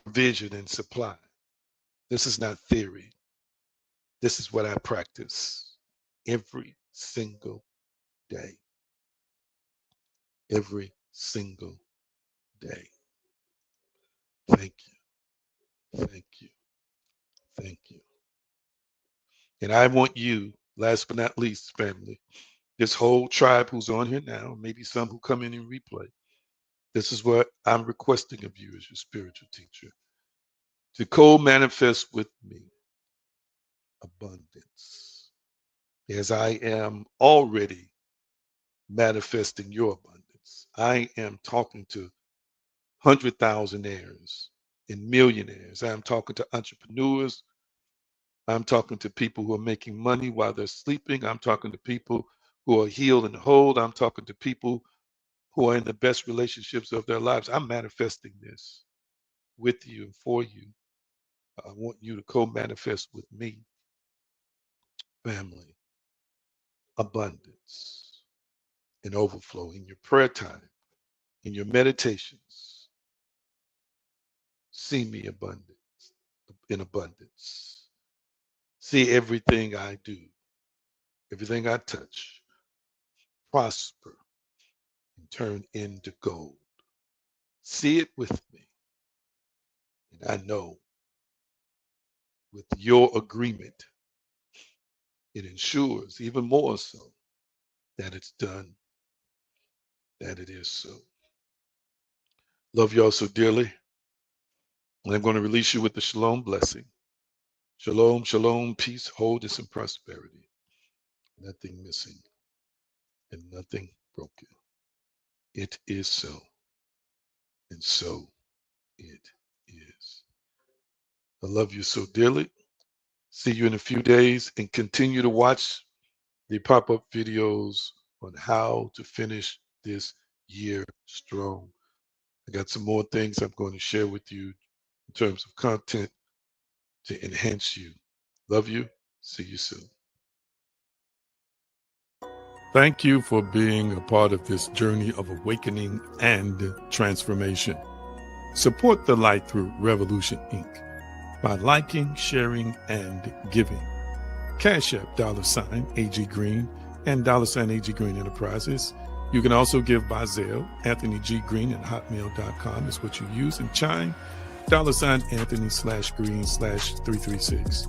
provision and supply. This is not theory. This is what I practice every single day. Every single day. Thank you. Thank you. Thank you. And I want you, last but not least, family, this whole tribe who's on here now, maybe some who come in and replay, This is what I'm requesting of you as your spiritual teacher, to co-manifest with me abundance, as I am already manifesting your abundance. I am talking to 100,000aires and millionaires. I'm talking to entrepreneurs. I'm talking to people who are making money while they're sleeping. I'm talking to people who are healed and whole. I'm talking to people who are in the best relationships of their lives. I'm manifesting this with you and for you. I want you to co-manifest with me, family, abundance and overflow in your prayer time, in your meditations. See me in abundance. See everything I do, everything I touch, prosper and turn into gold. See it with me. And I know with your agreement, it ensures even more so that it's done, that it is so. Love y'all so dearly. And I'm going to release you with the shalom blessing. Shalom, shalom, peace, wholeness, and prosperity. Nothing missing and nothing broken. It is so, and so it is. I love you so dearly. See you in a few days, and continue to watch the pop-up videos on how to finish this year strong. I got some more things I'm going to share with you in terms of content to enhance you. Love you. See you soon. Thank you for being a part of this journey of awakening and transformation. Support the light through Revolution Inc. by liking, sharing, and giving. Cash App $AG Green and $AG Green Enterprises. You can also give by Zelle. Anthony G. Green at hotmail.com is what you use. And Chime $Anthony/Green/336.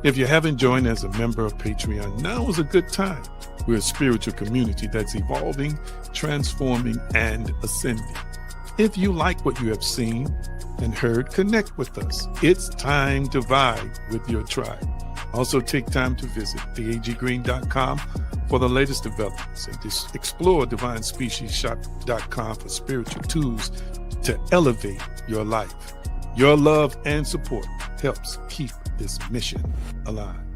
If you haven't joined as a member of Patreon, now is a good time. We're a spiritual community that's evolving, transforming, and ascending. If you like what you have seen and heard, connect with us. It's time to vibe with your tribe. Also take time to visit theaggreen.com for the latest developments, and just explore divinespeciesshop.com for spiritual tools to elevate your life. Your love and support helps keep this mission alive.